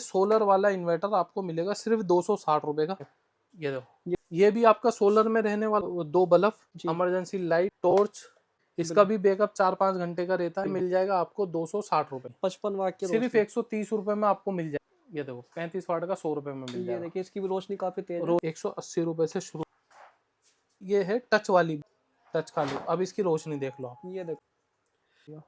Solar वाला inverter आपको मिलेगा सिर्फ 260 रुपए का। ये देखो, ये भी आपका सोलर में रहने वाला 2 बल्ब, इमरजेंसी लाइट, टॉर्च, इसका भी बैकअप 4-5 घंटे का रहता है। मिल जाएगा आपको 260 रुपए, 55 वाट की सिर्फ 130 रुपए में आपको मिल जाएगा। ये देखो 35 वाट का 100 रुपए में मिल जाएगा। ये देखिए इसकी भी रोशनी काफी तेज है। 180 रुपए से शुरू। ये है टच वाली, टच का लुक। अब इसकी रोशनी देख लो आप। ये देखिए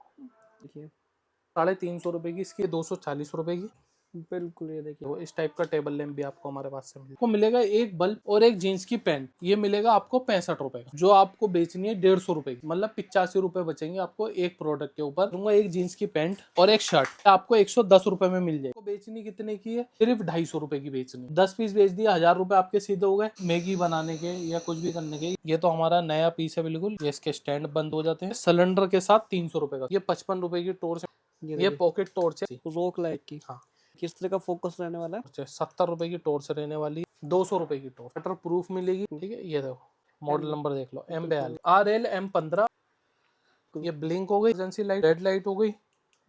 350 रुपए की, इसकी 240 रुपए की। बिल्कुल ये देखिए तो इस टाइप का टेबल लैंप भी आपको हमारे पास से मिलेगा। मिलेगा एक बल्ब और एक जीन्स की पैंट, ये मिलेगा आपको 65 रुपए का। जो आपको बेचनी है 150 रुपए की, मतलब 85 रुपए बचेंगे आपको एक प्रोडक्ट के ऊपर। दूंगा एक जीन्स की पैंट और एक शर्ट, आपको 110 रुपए में मिल जाएगी। बेचनी कितने की है? सिर्फ 250 रुपए की बेचनी। 10 पीस बेच दिया, 1000 रुपए आपके सीधे हो गए मैगी बनाने के या कुछ भी करने के। ये तो हमारा नया पीस है बिल्कुल। ये इसके स्टैंड बंद हो जाते हैं। सिलेंडर के साथ 300 रुपए का। ये 55 रुपए की टॉर्च, ये पॉकेट टॉर्च है, रोक लाइट की। हाँ, किस तरह का फोकस रहने वाला है? 70 रुपए की टॉर्च रहने वाली, 200 रुपए की टॉर्च, वाटर प्रूफ मिलेगी। ठीक है, ये देखो मॉडल नंबर देख लो, M42 RL M15। ये ब्लिंक हो गई, इमरजेंसी लाइट, रेड लाइट हो गई।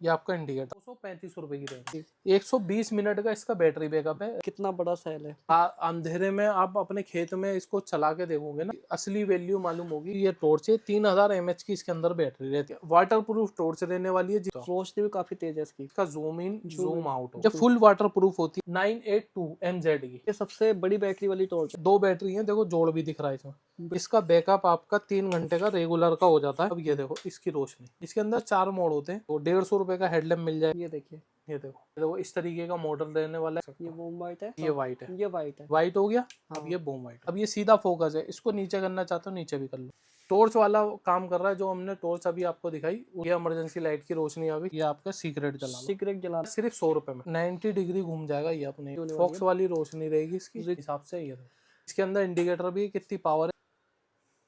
ये आपका इंडिकेटर 235 रुपए की रहेगी। 120 मिनट का इसका बैटरी बैकअप है। कितना बड़ा सेल है। अंधेरे में आप अपने खेत में इसको चला के देखोगे ना, असली वैल्यू मालूम होगी। ये टॉर्च है, 3000 mAh की इसके अंदर बैटरी रहती है। वाटर प्रूफ टॉर्च रहने वाली है। रोशनी भी काफी तेज है इसकी। इसका जूम इन जूम आउट, ये फुल वाटर प्रूफ होती है। 982 MZ की, ये सबसे बड़ी बैटरी वाली टॉर्च है। 2 बैटरी है, देखो जोड़ भी दिख रहा है इसमें। इसका बैकअप आपका 3 घंटे का रेगुलर का हो जाता है। अब ये देखो इसकी रोशनी, इसके अंदर 4 मोड होते हैं। तो 150 रुपए का हेडलैम्प मिल जाए। ये देखिए, ये देखो इस तरीके का मॉडल रहने वाला है। ये बूम वाइट है, ये वाइट है, ये वाइट है, वाइट हो गया। अब ये बूम वाइट। अब ये सीधा फोकस है, इसको नीचे करना चाहते हो नीचे भी कर लो। टॉर्च वाला काम कर रहा है। जो हमने टॉर्च अभी आपको दिखाई, ये इमरजेंसी लाइट की रोशनी आ गई। ये आपका सीक्रेट जला सिर्फ 100 रुपए में 90 डिग्री घूम जाएगा। ये अपने फॉक्स वाली रोशनी रहेगी इसकी हिसाब से। ये इसके अंदर इंडिकेटर भी कितनी पावर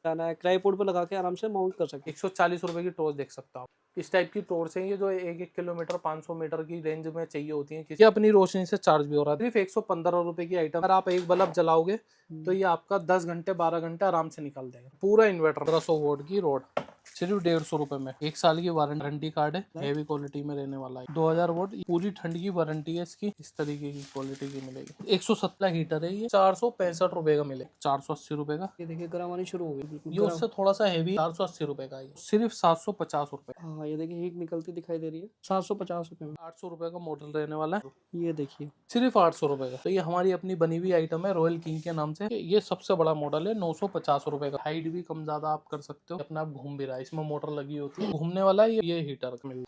है, ट्राइपॉड पे लगा के आराम से माउंट कर सकते। 140 रुपए की टॉर्च देख सकते हो आप। इस टाइप की टॉर्च है ये, जो 1-1 किलोमीटर 500 मीटर की रेंज में चाहिए होती है। ये अपनी रोशनी से चार्ज भी हो रहा है। सिर्फ 115 रुपए की आइटम। अगर आप एक बल्ब जलाओगे तो ये आपका 10 घंटे 12 घंटे आराम से निकाल देगा। पूरा इन्वर्टर 1500 वोल्ट की रोड, सिर्फ 150 रुपए में। 1 साल की वारंटी कार्ड है, हेवी क्वालिटी में रहने वाला है। 2000 वोल्ट पूरी ठंड की वारंटी है इसकी। इस तरीके की क्वालिटी की मिलेगी। 117 हीटर है ये, 465 रुपए का मिले, 480 रुपए का। ये देखिए गर्म आनी शुरू हो गई। ये उससे थोड़ा सा हेवी, 480 रुपए का है, सिर्फ 750 रुपए। हाँ ये देखिए हीट निकलती दिखाई दे रही है। 750 रुपए में 800 रुपए का मॉडल रहने वाला है। ये देखिए सिर्फ 800 रुपए का। तो ये हमारी अपनी बनी हुई आइटम है रॉयल किंग के नाम से। ये सबसे बड़ा मॉडल है, 950 रुपए का। हाइट भी कम ज्यादा आप कर सकते हो, अपना आप घूम भी रहा है। इसमें मोटर लगी होती है, घूमने वाला है। ये हीटर मिल।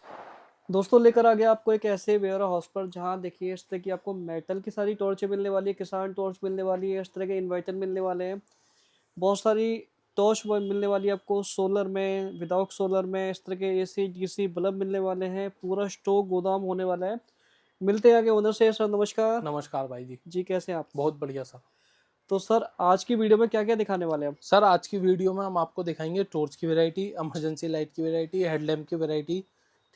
दोस्तों लेकर आ गया आपको एक ऐसे वेयर हाउस पर जहाँ देखिए इस तरह की आपको मेटल की सारी टॉर्चें मिलने वाली है, किसान टॉर्च मिलने वाली है, इस तरह के इन्वर्टर मिलने वाले हैं, बहुत सारी टॉर्च मिलने वाली है आपको सोलर में, विदाउट सोलर में, इस तरह के AC DC बल्ब मिलने वाले हैं। पूरा स्टॉक गोदाम होने वाला है। मिलते हैं आगे ओनर से। सर नमस्कार। नमस्कार भाई जी। जी कैसे हैं आप? बहुत बढ़िया सर। तो सर आज की वीडियो में क्या क्या दिखाने वाले हैं हम? सर आज की वीडियो में हम आपको दिखाएंगे टॉर्च की वैरायटी, इमरजेंसी लाइट की वैरायटी, हेडलैम्प की वैरायटी,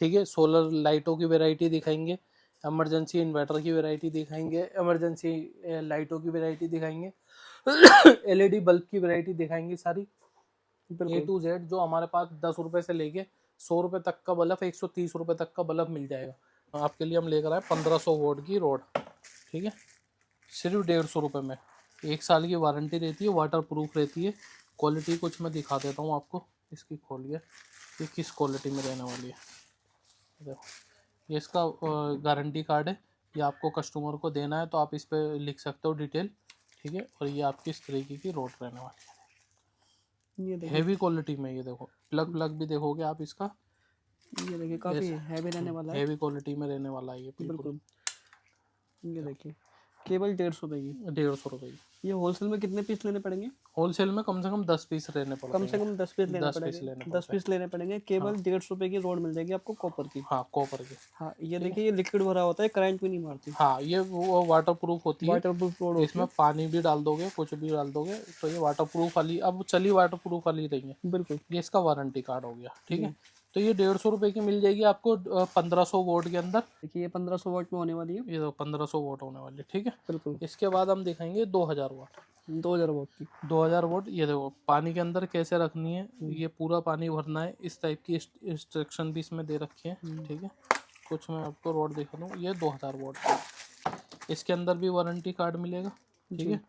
ठीक है, सोलर लाइटों की वैरायटी दिखाएंगे, इमरजेंसी इन्वर्टर की वैरायटी दिखाएंगे, इमरजेंसी लाइटों की वैरायटी दिखाएंगे, LED बल्ब की वैरायटी दिखाएंगे सारी A to Z। जो हमारे पास 10 रुपए से लेके 100 रुपए तक का बल्ब, 130 रुपए तक का बल्ब मिल जाएगा। आपके लिए हम लेकर आए 1500 वोल्ट की रोड, ठीक है, सिर्फ 150 रुपए में। 1 साल की वारंटी रहती है, वाटर प्रूफ रहती है। क्वालिटी कुछ मैं दिखा देता हूँ आपको, इसकी खोलिए ये किस क्वालिटी में रहने वाली है। देखो ये इसका गारंटी कार्ड है, ये आपको कस्टमर को देना है तो आप इस पर लिख सकते हो डिटेल, ठीक है। और ये आपकी इस तरीके की रोड रहने वाली है, ये हेवी क्वालिटी में। ये देखो प्लग भी देखोगे आप इसका, ये देखिए काफी हैवी रहने वाला है, हेवी क्वालिटी में रहने वाला है ये बिल्कुल। ये देखिए केवल 150 रुपए की, 150 रुपए की। ये होलसेल में कितने पीस लेने पड़ेंगे? होलसेल में कम से कम 10 पीस लेने पड़ेंगे। कम से कम 10 पीस लेने पड़ेंगे। 10 पीस लेने पड़ेंगे। केवल 150 रुपए की रोड मिल जाएगी आपको कॉपर की। हाँ कॉपर की। हाँ ये देखिए ये लिक्विड भरा होता है, करंट भी नहीं मारती। हाँ ये वो वाटर प्रूफ होती है, वाटर प्रूफ रोड। इसमें पानी भी डाल दोगे, कुछ भी डाल दोगे तो ये वाटर प्रूफ वाली, अब चली वाटर प्रूफ वाली रही है बिल्कुल। ये इसका वारंटी कार्ड हो गया, ठीक है। तो ये 150 रुपए की मिल जाएगी आपको 1500 वोट के अंदर। देखिए ये 1500 वाट में होने वाली है, ये तो 1500 वोट होने वाली है, ठीक है बिल्कुल। इसके बाद हम दिखाएंगे 2000 वाट। 2000 वाट की 2000 वोट। ये देखो पानी के अंदर कैसे रखनी है, ये पूरा पानी भरना है, इस टाइप की इंस्ट्रक्शन भी इसमें दे रखी है, ठीक है। कुछ मैं आपको रोड दिखा दूँ, ये 2000 वोट। इसके अंदर भी वारंटी कार्ड मिलेगा, ठीक है।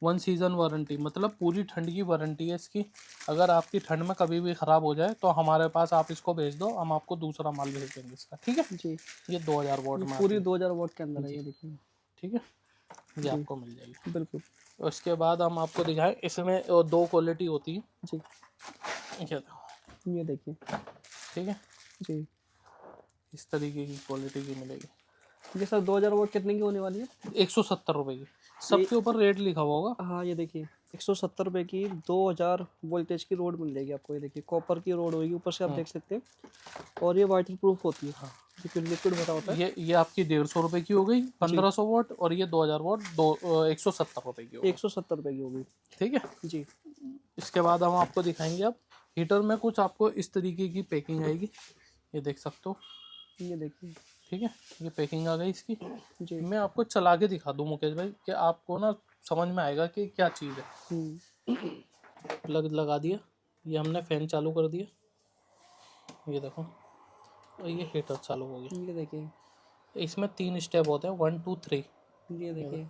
1 सीज़न वारंटी, मतलब पूरी ठंड की वारंटी है इसकी। अगर आपकी ठंड में कभी भी ख़राब हो जाए तो हमारे पास आप इसको भेज दो, हम आपको दूसरा माल भेज देंगे इसका, ठीक है। जी। ये 2000 वॉट ये में पूरी आती है, 2000 वॉट के अंदर है, जी, ये देखिए। ठीक है, ये जी, आपको मिल जाएगी। बिल्कुल। उसके बाद हम आपको दिखाएं, इसमें 2 क्वालिटी होती है, जी, ये देखो, ये देखिए। ठीक है, जी। इस तरीके की क्वालिटी की मिलेगी। ये सर 2000 वोल्ट कितने की होने वाली है? 170 रुपए की, ये सबके ऊपर रेट लिखा हुआ होगा। हाँ, ये देखिए 170 रुपए की 2000 वोल्टेज की रोड मिल जाएगी आपको। ये देखिए कॉपर की रोड होगी, ऊपर से आप देख सकते हैं, और ये वाटर प्रूफ होती है। हाँ, लिक्विड लिक्विड भरा होता है। ये आपकी 150 रुपए की हो गई 1500 वॉट, और ये 2000 वॉट 170 रुपए की हो गई, 170 रुपए की होगी। ठीक है। जी, इसके बाद हम आपको दिखाएंगे, अब हीटर में कुछ आपको इस तरीके की पैकिंग आएगी, ये देख सकते हो, ये देखिए। ठीक है। ये पैकिंग आ गई इसकी। जी। मैं आपको चला के दिखा दूं मुकेश भाई, कि आपको ना समझ में आएगा कि क्या चीज़ है। प्लग लगा दिया, ये हमने फैन चालू कर दिया, ये देखो, और ये हीटर चालू हो गया। ये देखिए। इसमें 3 स्टेप होते हैं, 1 2 3। ये देखिए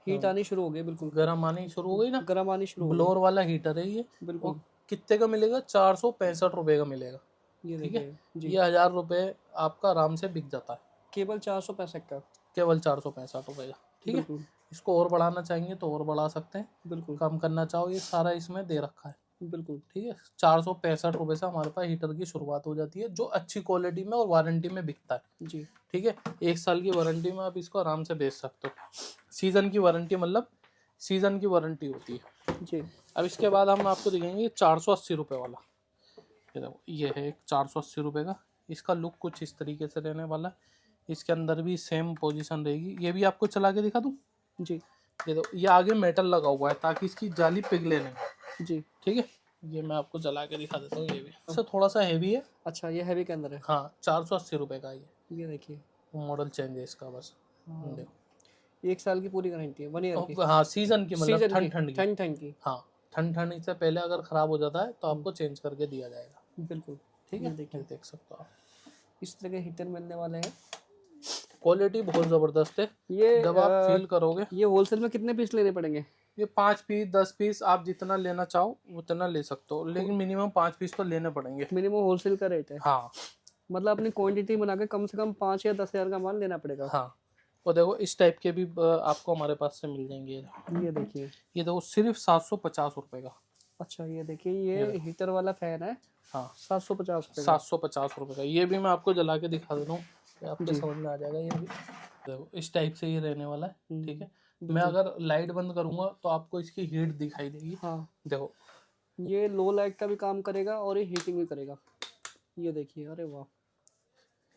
हीट आनी शुरू हो गई, बिल्कुल गर्म आनी शुरू हो गई ना, गर्म आनी शुरू हो गई। ब्लोअर वाला हीटर है ये। बिल्कुल। और कितने का मिलेगा? 465 रुपये का मिलेगा, ये ठीक है। देखिए। जी, ये 1000 रुपये आपका आराम से बिक जाता है, केवल 465 का। केवल 465 रुपये का, ठीक है। बिल्कुल, इसको और बढ़ाना चाहेंगे तो और बढ़ा सकते हैं, बिल्कुल, कम करना चाहो ये सारा इसमें दे रखा है, बिल्कुल। ठीक है। 465 रुपये से हमारे पास हीटर की शुरुआत हो जाती है, जो अच्छी क्वालिटी में और वारंटी में बिकता है, जी, ठीक है। 1 साल की वारंटी में आप इसको आराम से बेच सकते हो। सीज़न की वारंटी, मतलब सीज़न की वारंटी होती है। जी, अब इसके बाद हम आपको दिखाएंगे 480 रुपये वाला। ये देखो, ये है एक 480 रुपये का। इसका लुक कुछ इस तरीके से रहने वाला है। इसके अंदर भी सेम पोजीशन रहेगी। ये भी आपको चला के दिखा दूँ। जी, ये देखो, ये आगे मेटल लगा हुआ है ताकि इसकी जाली पिघले नहीं, जी। ठीक है। ये मैं आपको जला के दिखा देता हूँ। ये भी इससे थोड़ा सा हैवी है। अच्छा, ये हैवी के अंदर है। हाँ, 480 रुपये का ये देखिए। मॉडल चेंज है इसका, बस हाँ, देखो। 1 साल की पूरी गारंटी है, 1 ईयर की। हाँ, सीजन की, मतलब सीजन की, ठंड ठंड की। ठंड ठंड की। हाँ, ठंड ठंड से पहले अगर ख़राब हो जाता है तो आपको चेंज करके दिया जाएगा, बिल्कुल। ठीक ये है। देखिए, ये देख सकते हो आप, इस तरह के हीटर मिलने वाले हैं। क्वालिटी बहुत ज़बरदस्त है। ये जब आप फील करोगे, ये होलसेल में कितने पीस लेने पड़ेंगे? ये 5 पीस 10 पीस आप जितना लेना चाहो उतना ले सकते हो, लेकिन मिनिमम 5 पीस तो लेने पड़ेंगे। मिनिमम होलसेल का रेट है। हाँ, मतलब अपनी क्वांटिटी बना के कम से कम 5 या 10 हज़ार का माल लेना पड़ेगा। हाँ। और देखो, इस टाइप के भी आपको हमारे पास से मिल जाएंगे। ये देखिए। ये देखो, सिर्फ 750 रुपये का। अच्छा, ये देखिए, ये हीटर वाला फैन है। हाँ, 750 रुपये का। 750 रुपये का। ये भी मैं आपको जला के दिखा देता हूँ, ये आपको जी। समझ में आ जाएगा। ये भी देखो, इस टाइप से ये रहने वाला है, ठीक है। मैं जी। अगर लाइट बंद करूंगा तो आपको इसकी हीट दिखाई देगी। हाँ, देखो, ये लो लाइट का भी काम करेगा और ये हीटिंग भी करेगा। ये देखिए, अरे वाह।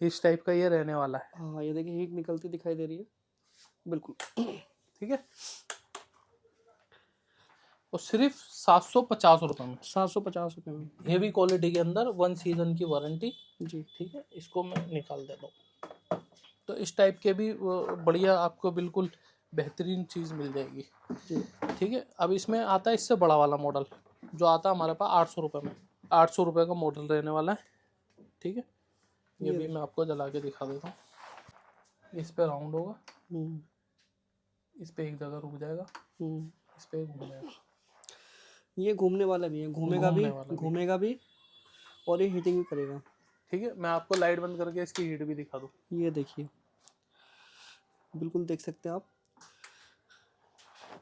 इस टाइप का ये रहने वाला है, हाँ, ये देखिए हीट निकलती दिखाई दे रही है, बिल्कुल। ठीक है। और सिर्फ 750 रुपये में, 750 रुपये में। हेवी क्वालिटी के अंदर 1 सीजन की वारंटी, जी, ठीक है। इसको मैं निकाल देता हूँ। तो इस टाइप के भी बढ़िया आपको बिल्कुल बेहतरीन चीज़ मिल जाएगी, जी, ठीक है। अब इसमें आता है इससे बड़ा वाला मॉडल, जो आता है हमारे पास 800 रुपये में। 800 रुपये का मॉडल रहने वाला है, ठीक है। ये भी मैं आपको जला के दिखा देता हूँ। इस पे राउंड होगा, इस पे एक जगह रुक जाएगा, इस पे घूमेगा। ये घूमने वाला भी है, घूमेगा भी, घूमने वाला भी। घूमेगा भी, और ये हीटिंग भी करेगा। ठीक है, मैं आपको लाइट बंद करके इसकी हीट भी दिखा दूँ। ये देखिए, बिल्कुल देख सकते हैं आप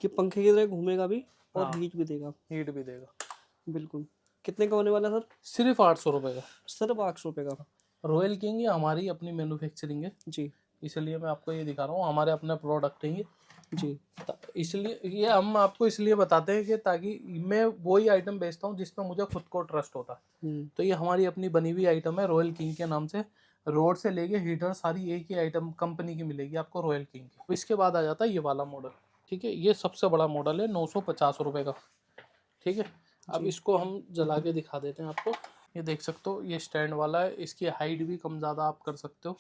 कि पंखे की तरह घूमेगा भी और हाँ, हीट भी देगा। हीट भी देगा। बिल्कुल। कितने का होने वाला है सर? सिर्फ 800 रुपये का। सिर्फ 800 रुपये का। रॉयल किंग ये हमारी अपनी मैन्युफैक्चरिंग है, जी, इसलिए मैं आपको ये दिखा रहा हूँ। हमारे अपने प्रोडक्ट हैं ये, जी, इसलिए ये हम आपको इसलिए बताते हैं कि ताकि मैं वही आइटम बेचता हूँ जिसमें मुझे खुद को ट्रस्ट होता है। तो ये हमारी अपनी बनी हुई आइटम है, रॉयल किंग के नाम से। रोड से लेके हीटर सारी एक ही आइटम कंपनी की मिलेगी आपको, रॉयल किंग की। इसके बाद आ जाता है ये वाला मॉडल, ठीक है। ये सबसे बड़ा मॉडल है, 950 रुपये का, ठीक है। अब इसको हम जला के दिखा देते हैं आपको। ये देख सकते हो, ये स्टैंड वाला है, इसकी हाइट भी कम ज़्यादा आप कर सकते हो,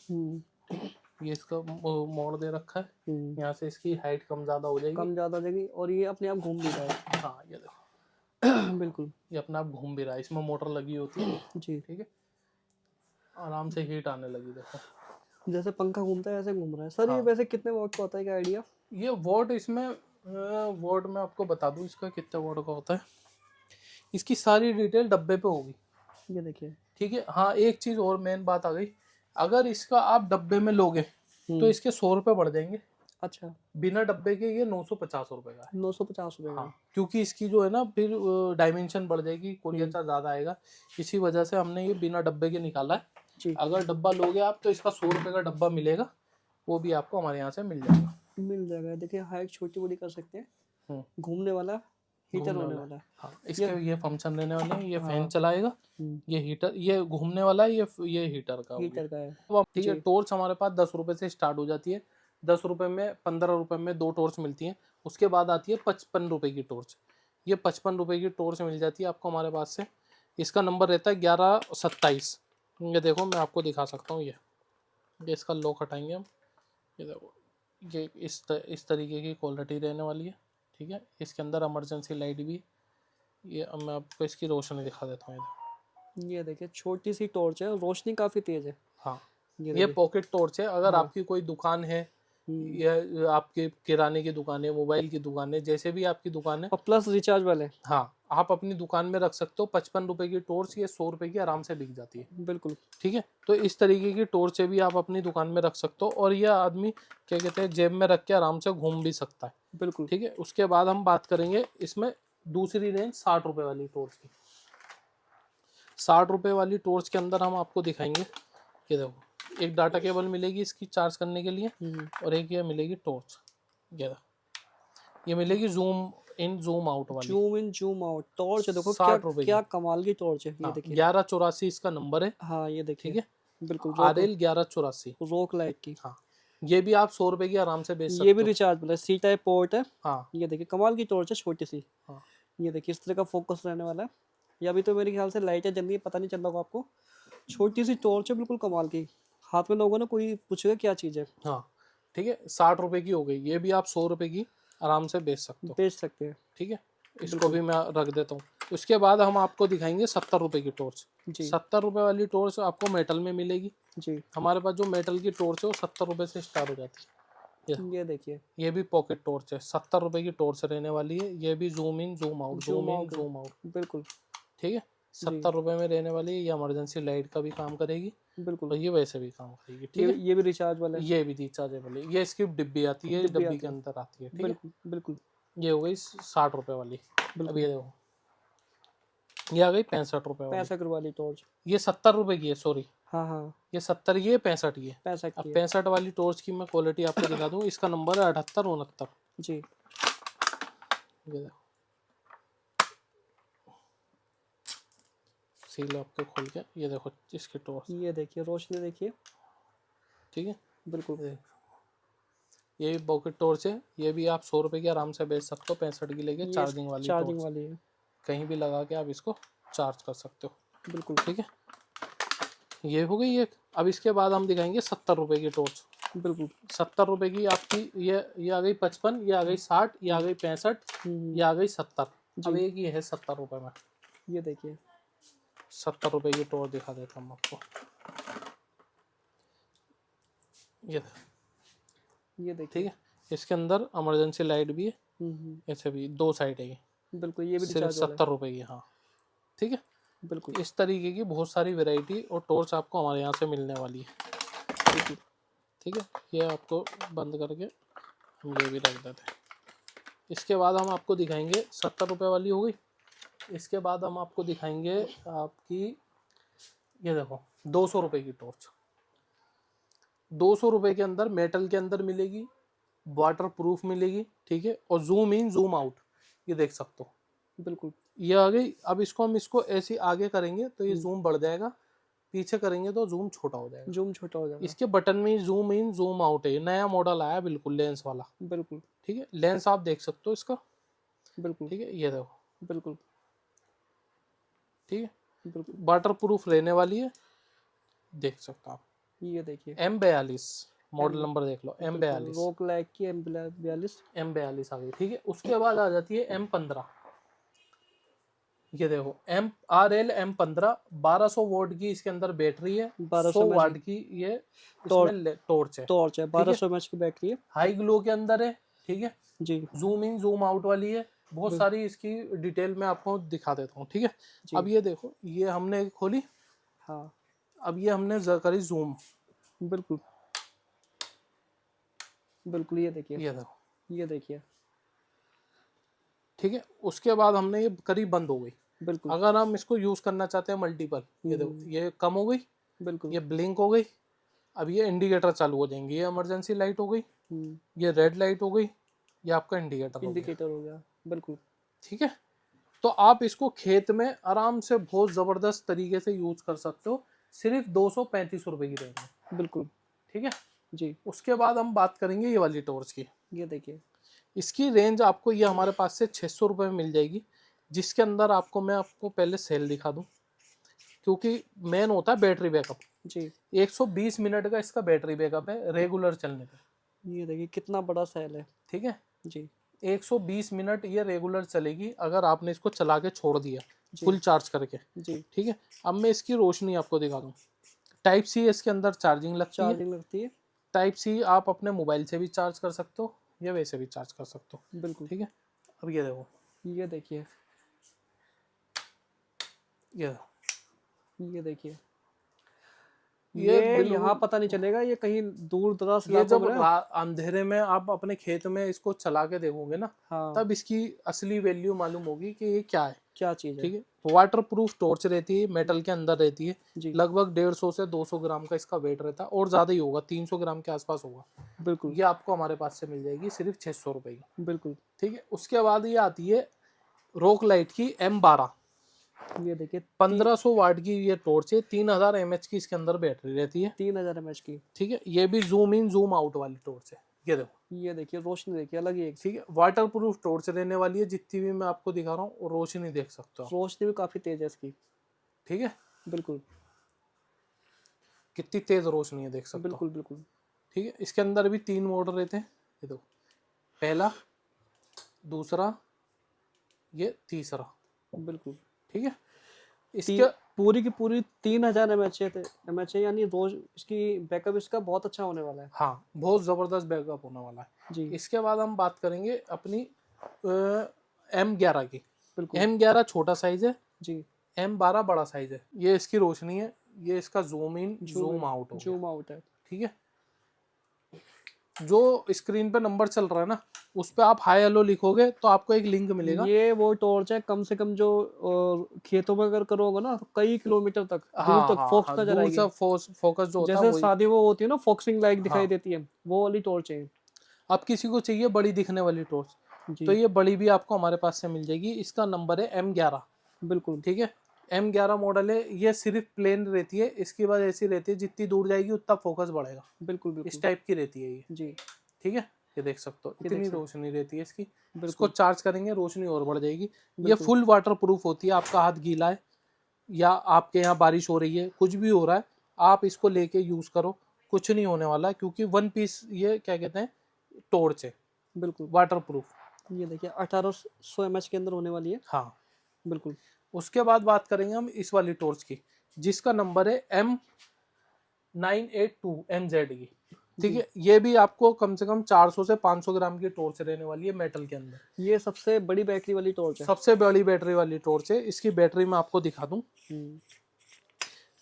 ठीक है। ये इसका मोड़ दे रखा है, यहाँ से इसकी हाइट कम ज़्यादा हो जाएगी, कम ज़्यादा देगी, और ये अपने आप घूम भी रहा है। हाँ, ये देखो, बिल्कुल। ये अपने आप घूम भी रहा है। इसमें मोटर लगी होती है, जी, ठीक है। आराम से हीट आने लगी, देखो। जैसे पंखा घूमता है ऐसे घूम रहा है सर। ये हाँ वैसे कितने वॉट का होता है, क्या आइडिया? ये वॉट इसमें वॉट मैं आपको बता दूं इसका कितने वॉट का होता है, इसकी सारी डिटेल डब्बे पे होगी। ये देखिए। ठीक है। हाँ एक चीज और मेन बात आ गई, अगर इसका आप डब्बे में लोगे तो इसके 100 रुपये बढ़ जाएंगे। अच्छा। बिना डब्बे के ये 950 रुपये का है। 950 रुपये हाँ का। क्योंकि इसकी जो है ना फिर डायमेंशन बढ़ जाएगी, कोरियर हम्म, चार्ज ज्यादा आएगा, इसी वजह से हमने ये बिना डब्बे के निकाला है। जी। अगर डब्बा लोगे आप तो इसका 100 रुपये का डब्बा मिलेगा, वो भी आपको हमारे यहाँ से मिल जाएगा। मिल जाएगा। देखिए हाइट छोटी बड़ी कर सकते हैं। हम्म, घूमने वाला हीटर घूमने होने वाला है। वाला है। हाँ ये इसके ये फंक्शन रहने वाले हैं, ये फैन हाँ। चलाएगा, हम्म, ये हीटर, ये घूमने वाला है, ये हीटर का हो गया। हीटर का है। अब ठीक है, जी। टॉर्च हमारे पास 10 रुपए से स्टार्ट हो जाती है, 10 रुपए में 15 रुपए में 2 टॉर्च मिलती हैं। उसके बाद आती है 55 रुपए की टॉर्च, ये 55 रुपए की टॉर्च मिल जाती है आपको हमारे पास से। इसका नंबर रहता है 1127। ये देखो मैं आपको दिखा सकता हूँ, ये इसका लॉक हटाएंगे हम, ये देखो ये इस तरीके की क्वालिटी रहने वाली है। ठीक है, इसके अंदर इमरजेंसी लाइट भी, ये अब मैं आपको इसकी रोशनी दिखा देता हूँ। ये देखिए छोटी सी टॉर्च है, रोशनी काफी तेज है। हाँ ये ये देखिए। पॉकेट टॉर्च है, अगर हाँ। आपकी कोई दुकान है हम्म, या आपके किराने की दुकान है, मोबाइल की दुकान है, जैसे भी आपकी दुकान है, और प्लस रिचार्ज वाले। हाँ आप अपनी दुकान में रख सकते हो। 55 रुपए की टॉर्च ये 100 रुपए की आराम से बिक जाती है। बिल्कुल। ठीक है, तो इस तरीके की टॉर्चें भी आप अपनी दुकान में रख सकते हो, और यह आदमी क्या कहते हैं जेब में रख के आराम से घूम भी सकता है। बिल्कुल। ठीक है, उसके बाद हम बात करेंगे इसमें दूसरी रेंज 60 रुपए वाली टॉर्च की। 60 रुपए वाली टॉर्च के अंदर हम आपको दिखाएंगे, ये देखो एक डाटा केबल मिलेगी इसकी चार्ज करने के लिए, और एक ये मिलेगी टॉर्च, ये देखो ये मिलेगी जूम इन जूम आउट वाली। Zoom in zoom out torch देखो, क्या 60 रुपए की। क्या कमाल की टॉर्च है। ये हाँ देखिए। 1184 इसका नंबर है। हाँ ये ठीक देखिए। है, बिल्कुल RL 1184। रोक लाइट की। हाँ ये भी आप 100 रुपए की आराम से बेच ये भी सकते हो। रिचार्ज वाला सी टाइप पोर्ट है। हाँ ये देखिए कमाल की टॉर्च है, छोटी सी। हाँ ये देखिए इस तरह का फोकस रहने वाला है। ये अभी तो मेरे ख्याल से लाइटें जल रही है, पता नहीं चल रहा होगा आपको। छोटी सी टॉर्च है, बिल्कुल कमाल की। हाथ में लोगों ने, कोई पूछेगा क्या चीज़ है। हाँ ठीक है, 60 रुपए की हो गई, ये भी आप 100 रुपए की आराम से बेच सकते हो। बेच सकते हैं। ठीक है, इसको भी मैं रख देता हूँ। उसके बाद हम आपको दिखाएंगे 70 रुपए की टॉर्च। जी। 70 रुपए वाली टॉर्च आपको मेटल में मिलेगी। जी। हमारे पास जो मेटल की टॉर्च है वो 70 रुपए से स्टार्ट हो जाती है। ये देखिए ये भी पॉकेट टॉर्च है, 70 रुपए की टॉर्च रहने वाली है। ये भी zoom in zoom out, zoom zoom in out. Zoom out. बिल्कुल। ठीक है, जी। 70 रुपए में रहने वाली है। ये इमरजेंसी लाइट का भी काम करेगी, बिल्कुल। और ये वैसे भी काम करेगी। ठीक है, ये भी रिचार्ज वाला है। ये भी रिचार्जेबल है। ये इसकी डिब्बी आती है, डिब्बी डिब्बी आती के है। अंदर आती है। ठीक है, बिल्कुल बिल्कुल ये हो गई 60 रुपए वाली। अब बिल्कुल। ये देखो ये आ गई 65 रुपए वाली। 65 वाली टॉर्च। ये 70 रुपए की है, सॉरी हाँ हाँ। ये 70 की है, 65 की है। 65 अब की है। 65 वाली टॉर्च की मैं क्वालिटी आपको दिखा दूँ, इसका नंबर है 7869। जी। ये देखो सील आपको खोल के, ये देखो इसकी टॉर्च। ये देखिए रोशनी देखिए। ठीक है, बिल्कुल। ये ये भी पॉकेट टॉर्च है, ये भी आप 100 रुपए की आराम से बेच सकते हो। 65 की लेके ये चार्जिंग वाली चार्जिंग टॉर्च, वाली है। कहीं भी लगा के आप इसको चार्ज कर सकते हो। बिल्कुल। ठीक है, ये हो गई एक। अब इसके बाद हम दिखाएंगे 70 रुपए की टॉर्च। बिल्कुल। 70 रुपए की आपकी ये आ गई 55, ये आ गई 60, ये आ गई 65, ये आ गई 70। अब एक ये है 70 रुपए में। ये देखिए 70 रुपए की टॉर्च दिखा देता हूँ आपको। ये ये देखिए। ठीक है, इसके अंदर इमरजेंसी लाइट भी है, ऐसे भी 2 साइड है। ये बिल्कुल। ये भी सिर्फ रिचार्ज वाला 70 रुपए की। हाँ ठीक है, है। बिल्कुल। इस तरीके की बहुत सारी वैरायटी और टॉर्च आपको हमारे यहाँ से मिलने वाली है। बिल्कुल। ठीक है, ये आपको बंद करके हम ये भी रख देते हैं। इसके बाद हम आपको दिखाएंगे 70 रुपए वाली हो गई। इसके बाद हम आपको दिखाएंगे आपकी, ये देखो 200 रुपए की टॉर्च। 200 रुपए के अंदर मेटल के अंदर मिलेगी, वाटर प्रूफ मिलेगी। ठीक है, और जूम इन जूम आउट, ये देख सकते हो। बिल्कुल। ये आ गई। अब हम इसको ऐसे आगे करेंगे तो ये जूम बढ़ जाएगा, पीछे करेंगे तो जूम छोटा हो जाएगा। जूम छोटा हो जाएगा। इसके बटन में जूम इन जूम आउट है, ये नया मॉडल आया बिल्कुल लेंस वाला। बिल्कुल। ठीक है, लेंस आप देख सकते हो इसका। बिल्कुल। ठीक है, ये देखो। बिल्कुल। ठीक है, बिल्कुल। वाटर प्रूफ रहने वाली है, देख सकते हो आप। ये देखिए M42 मॉडल नंबर देख लो, M42। रोक लाइट की M42। M42 आ गई। ठीक है, उसके बाद आ जाती है M15। ये देखो RL M15 1200 वोल्ट की इसके अंदर बैटरी है, 1200 100 mAh वाट की ये टॉर्च इसमें टॉर्च है, टॉर्च है, ठीक है। 1200 mAh की बैटरी है। हाई ग्लो के अंदर है, ठीक है। जी जूम इन जूम आउट वाली है, बहुत बिल- सारी इसकी डिटेल में आपको दिखा देता हूँ, ठीक है। जी अब ये देखो, ये हमने खोली, हाँ अब ये हमने करी जूम, बिल्कुल बिल्कुल, ये देखिए, ये देखो, ये देखिए, ठीक है। उसके बाद हमने ये करी, बंद हो गई। बिल्कुल। अगर हम इसको यूज करना चाहते हैं मल्टीपल, ये देखो, हम्म, ये कम हो गई, बिल्कुल। ये ब्लिंक हो गई। अब ये इंडिकेटर चालू हो जाएंगे, ये इमरजेंसी लाइट हो गई, हम्म, ये रेड लाइट हो गई, ये आपका इंडिकेटर हो गया, इंडिकेटर हो गया, बिल्कुल। ठीक है। तो आप इसको खेत में आराम से बहुत जबरदस्त तरीके से यूज कर सकते हो, सिर्फ 235 रुपए की रेंज में, बिल्कुल ठीक है। जी, उसके बाद हम बात करेंगे ये वाली टॉर्च की। ये देखिए, इसकी रेंज आपको ये हमारे पास से 600 रुपये में मिल जाएगी, जिसके अंदर आपको मैं आपको पहले सेल दिखा दूं, क्योंकि मेन होता है बैटरी बैकअप। जी 120 मिनट का इसका बैटरी बैकअप है रेगुलर चलने पे, ये देखिए कितना बड़ा सेल है। ठीक है। जी 120 मिनट ये रेगुलर चलेगी अगर आपने इसको चला के छोड़ दिया जी फुल चार्ज करके, जी ठीक है। अब मैं इसकी रोशनी आपको दिखा दूं। टाइप सी इसके अंदर चार्जिंग लगती है। चार्जिंग लगती है, टाइप सी आप अपने मोबाइल से भी चार्ज कर सकते हो या वैसे भी चार्ज कर सकते हो, बिल्कुल। ठीक है। अब ये देखो, ये देखिए, ये देखो, ये देखिए, ये ये बिल्कुल, यहाँ पता नहीं चलेगा ये कहीं दूर दराज ये इलाकों जब में ना। अंधेरे में आप अपने खेत में इसको चला के देखोगे ना, हाँ तब इसकी असली वैल्यू मालूम होगी कि ये क्या है, क्या चीज़ है। ठीक है। वाटर प्रूफ टॉर्च रहती है, मेटल के अंदर रहती है, जी लगभग 150 से 200 ग्राम का इसका वेट रहता है, और ज़्यादा ही होगा, 300 ग्राम के आसपास होगा। बिल्कुल ये आपको हमारे पास से मिल जाएगी सिर्फ 600 रुपये की, बिल्कुल। ठीक है। उसके बाद ये आती है रोक लाइट की M12, ये देखिए 1500 वाट की ये टॉर्च है, 3000 mAh की इसके अंदर बैटरी रहती है, 3000 mAh की। ठीक है। ये भी जूम इन जूम आउट वाली टॉर्च है, ये देखो, ये देखिए रोशनी देखिए अलग ही एक, ठीक है। वाटर प्रूफ टॉर्च रहने वाली है, जितनी भी मैं आपको दिखा रहा हूँ, और रोशनी देख सकते हो, रोशनी भी काफ़ी तेज है इसकी। ठीक है। बिल्कुल कितनी तेज रोशनी है देख सकते हो, बिल्कुल बिल्कुल। ठीक है। इसके अंदर भी 3 मोड रहते हैं, ये देखो, पहला, दूसरा, ये तीसरा, बिल्कुल ठीक है। ती, इसके पूरी की पूरी 3000 mAh यानी रोज इसकी बैकअप इसका बहुत अच्छा होने वाला है। हाँ, बहुत जबरदस्त बैकअप होने वाला है। जी इसके बाद हम बात करेंगे अपनी M11 की। बिल्कुल M11 छोटा साइज है, जी। M12 बड़ा साइज है। ये इसकी रोशनी है, ये इसका zoom in zoom zoom out हो गया, जूम आउट है। ठीक है। जो स्क्रीन पे नंबर चल रहा है ना, उस पे आप हाई हेलो लिखोगे तो आपको एक लिंक मिलेगा। ये वो टॉर्च है कम से कम जो खेतों में अगर करोगे ना तो कई किलोमीटर तक दूर हाँ तक हाँ फोक्स हाँ, नजर दूर आएगी। से फोकस जो होता है जैसे वही। शादी वो होती है ना फोक्सिंग लाइट दिखाई हाँ, देती है, वो वाली टॉर्च है। अब किसी को चाहिए बड़ी दिखने वाली टॉर्च, जी तो ये बड़ी भी आपको हमारे पास से मिल जाएगी। इसका नंबर है M11, बिल्कुल ठीक है। M11 मॉडल है, ये सिर्फ प्लेन रहती है, इसकी बात ऐसी रहती है जितनी दूर जाएगी उतना फोकस बढ़ेगा, बिल्कुल इस बिल्कुल टाइप की रहती है ये, जी। ठीक है। ये देख सकते हो, ये देख इतनी सकते रोशनी रहती है इसकी। इसको बिल्कुल चार्ज करेंगे रोशनी और बढ़ जाएगी। ये बिल्कुल फुल वाटर प्रूफ होती है, आपका हाथ गीला है या आपके यहाँ बारिश हो रही है, कुछ भी हो रहा है, आप इसको लेके यूज करो, कुछ नहीं होने वाला है, क्योंकि वन पीस ये क्या कहते हैं, टॉर्च है, बिल्कुल। Water proof. ये देखिए 1800 mAh के अंदर होने वाली है। हाँ, बिल्कुल उसके बाद बात करेंगे हम इस वाली टॉर्च की, जिसका नंबर है M982 MZ की, ठीक जी। है। ये भी आपको कम से कम 400 से 500 ग्राम की टॉर्च रहने वाली है, मेटल के अंदर। ये सबसे बड़ी बैटरी वाली टॉर्च है। सबसे बड़ी बैटरी वाली टॉर्च है। इसकी बैटरी मैं आपको दिखा दूं, हम्म,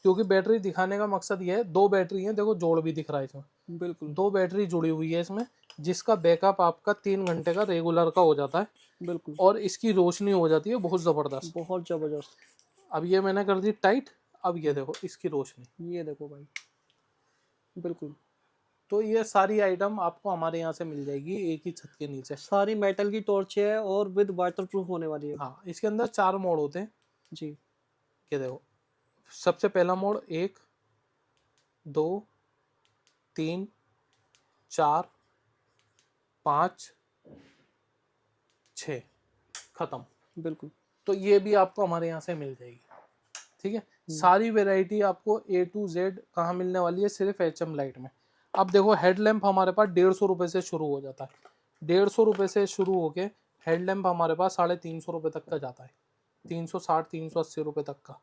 क्योंकि बैटरी दिखाने का मकसद ये है, 2 बैटरी है, देखो जोड़ भी दिख रहा है इसमें, बिल्कुल 2 बैटरी जुड़ी हुई है इसमें, जिसका बैकअप आपका 3 घंटे का रेगुलर का हो जाता है, बिल्कुल और इसकी रोशनी हो जाती है बहुत जबरदस्त। बहुत जबरदस्त। अब ये मैंने कर दी टाइट, अब ये देखो इसकी रोशनी। ये देखो भाई, बिल्कुल तो ये सारी आइटम आपको हमारे यहाँ से मिल जाएगी एक ही छत के नीचे। सारी मेटल की टॉर्च है और विद वाटर प्रूफ होने वाली है। हाँ, इसके अंदर 4 मोड होते हैं, जी ये देखो। सबसे पहला मोड 1, 2, 3, 4, 5, 6, खत्म। बिल्कुल तो ये भी आपको हमारे यहाँ से मिल जाएगी, ठीक है। सारी वैरायटी आपको A to Z कहाँ मिलने वाली है, सिर्फ HM लाइट में। अब देखो, हेडलैम्प हमारे पास 150 रुपये से शुरू हो जाता है, 150 रुपये से शुरू होके हेडलैम्प हमारे पास 350 रुपये तक का जाता है, 360 380 रुपये तक का।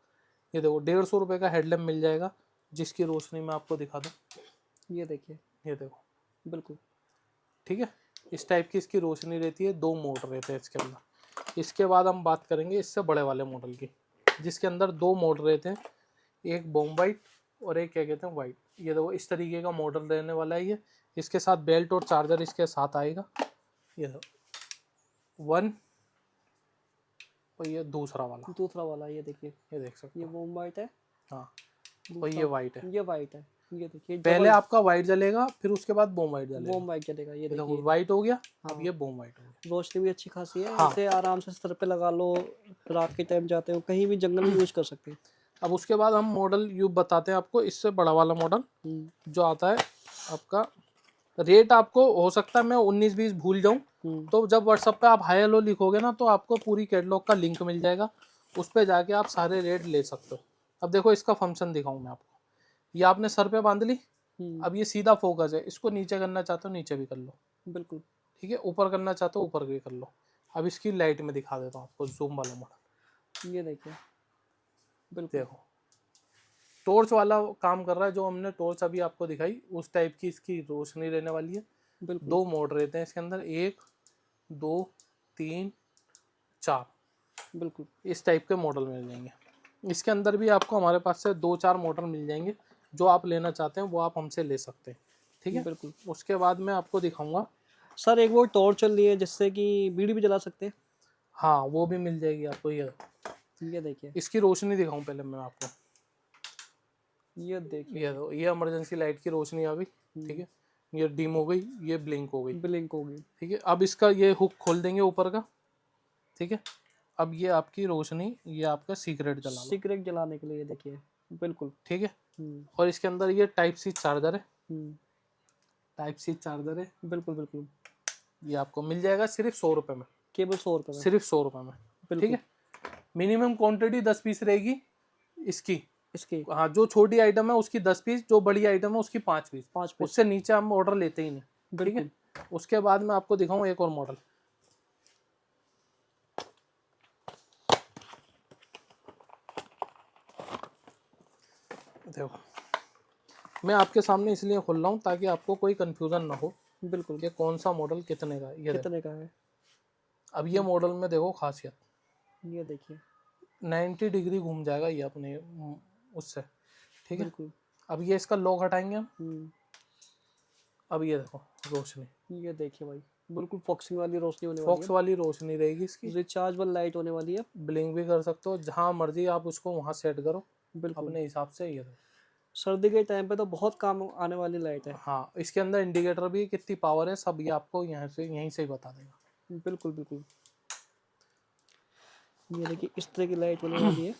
ये देखो 150 रुपये का हेडलैम्प मिल जाएगा, जिसकी रोशनी मैं आपको दिखा दूँ। ये देखिए, ये देखो, बिल्कुल ठीक है, इस टाइप की इसकी रोशनी रहती है। 2 मोड रहते हैं इसके अंदर। इसके बाद हम बात करेंगे इससे बड़े वाले मॉडल की, जिसके अंदर 2 मोड रहते हैं, एक बॉम वाइट और एक क्या कहते हैं वाइट। ये देखो इस तरीके का मॉडल रहने वाला है ये। इसके साथ बेल्ट और चार्जर इसके साथ आएगा। ये देखो 1 और ये दूसरा वाला, दूसरा वाला, ये देखिए, ये देख सकते ये हो। वॉम वाइट है, हाँ, और दूसरा ये वाइट है। ये वाइट है। ये देखिए, पहले आपका वाइट जलेगा, फिर उसके बाद बॉम वाइट जलेगा। वॉम वाइट चलेगा। ये ये देखो देखिए, वाइट हो गया, अब हाँ, ये बॉम वाइट हो गया। रोशनी भी अच्छी खासी है। हाँ। इसे आराम से सर पे लगा लो, रात के टाइम जाते हो कहीं भी जंगल में यूज कर सकते हैं। अब उसके बाद हम मॉडल यू बताते हैं आपको, इससे बड़ा वाला मॉडल जो आता है आपका। रेट आपको हो सकता है मैं 19-20 भूल जाऊं, तो जब व्हाट्सएप पे आप हाई हेलो लिखोगे ना, तो आपको पूरी कैटलॉग का लिंक मिल जाएगा, उस पर जाके आप सारे रेट ले सकते हो। अब देखो इसका फंक्शन दिखाऊं मैं आपको। ये आपने सर पे बांध ली, अब ये सीधा फोकस है। इसको नीचे करना चाहते हो नीचे भी कर लो, बिल्कुल, ठीक है, ऊपर करना चाहते हो ऊपर भी कर लो। अब इसकी लाइट में दिखा देता हूँ आपको, जूम वाला मॉडल। ये देखिए, बिल्कुल, देखो टॉर्च वाला काम कर रहा है, जो हमने टॉर्च अभी आपको दिखाई उस टाइप की इसकी रोशनी रहने वाली है। बिल्कुल, 2 मोड रहते हैं इसके अंदर, 1 2 3 4, बिल्कुल, इस टाइप के मॉडल मिल जाएंगे। इसके अंदर भी आपको हमारे पास से 2-4 मॉडल मिल जाएंगे, जो आप लेना चाहते हैं वो आप हमसे ले सकते हैं, ठीक है। बिल्कुल। उसके बाद मैं आपको दिखाऊंगा। सर एक वो टॉर्च चल रही है जिससे कि बीड़ी भी जला सकते हैं। हाँ, वो भी मिल जाएगी आपको। ये देखिए, इसकी रोशनी दिखाऊं पहले मैं आपको। ये देखिए, ये दो, ये इमरजेंसी लाइट की रोशनी आ गई, ठीक है, ये डिम हो गई, ये ब्लिंक हो गई, ब्लिंक होगी। ठीक है। अब इसका ये हुक खोल देंगे ऊपर का, ठीक है। अब ये आपकी रोशनी, ये आपका सीक्रेट जला लो, सिगरेट जलाने के लिए, ये देखिए, बिल्कुल। ठीक है। और इसके अंदर ये टाइप सी चार्जर है, हम्म, टाइप सी चार्जर है। बिल्कुल, बिल्कुल। ये आपको मिल जाएगा सिर्फ 100 रुपये में, केवल 100 रुपये में, सिर्फ 100 रुपये में, ठीक बिल्कुल। है। मिनिमम क्वांटिटी 10 पीस रहेगी इसकी। इसकी हाँ, जो छोटी आइटम है उसकी 10 पीस, जो बड़ी आइटम है उसकी 5 पीस। 5 पीस, उससे नीचे हम ऑर्डर लेते ही नहीं, ठीक है। बिल्कुल। उसके बाद मैं आपको दिखाऊं एक और मॉडल। देखो मैं आपके सामने इसलिए खोल रहा हूँ ताकि आपको कोई कंफ्यूजन ना हो बिल्कुल, कि कौन सा मॉडल कितने का है। ये देखो, कितने का है? अब ये मॉडल में देखो खासियत, ये देखिए, 90 डिग्री घूम जाएगा ये अपने उससे, ठीक है। बिल्कुल। अब ये इसका लॉक हटाएंगे हम। हम्म, अब ये देखो रोशनी, ये देखिए भाई, बिल्कुल फॉक्सिंग वाली रोशनी होने वाली फॉक्स वाली रोशनी रहेगी इसकी। है, रिचार्जेबल लाइट होने वाली है, ब्लिंक भी कर सकते हो, जहाँ मर्जी आप उसको वहाँ सेट करो बिल्कुल। अपने हिसाब से। ये देखो, सर्दी के टाइम पे तो बहुत काम आने वाली लाइट है, हाँ, इसके अंदर इंडिकेटर भी कितनी पावर है सब ये आपको यहाँ से यहीं से ही बता देगा। बिल्कुल, बिल्कुल। ये देखिए, इस तरह की लाइट होने वाली है,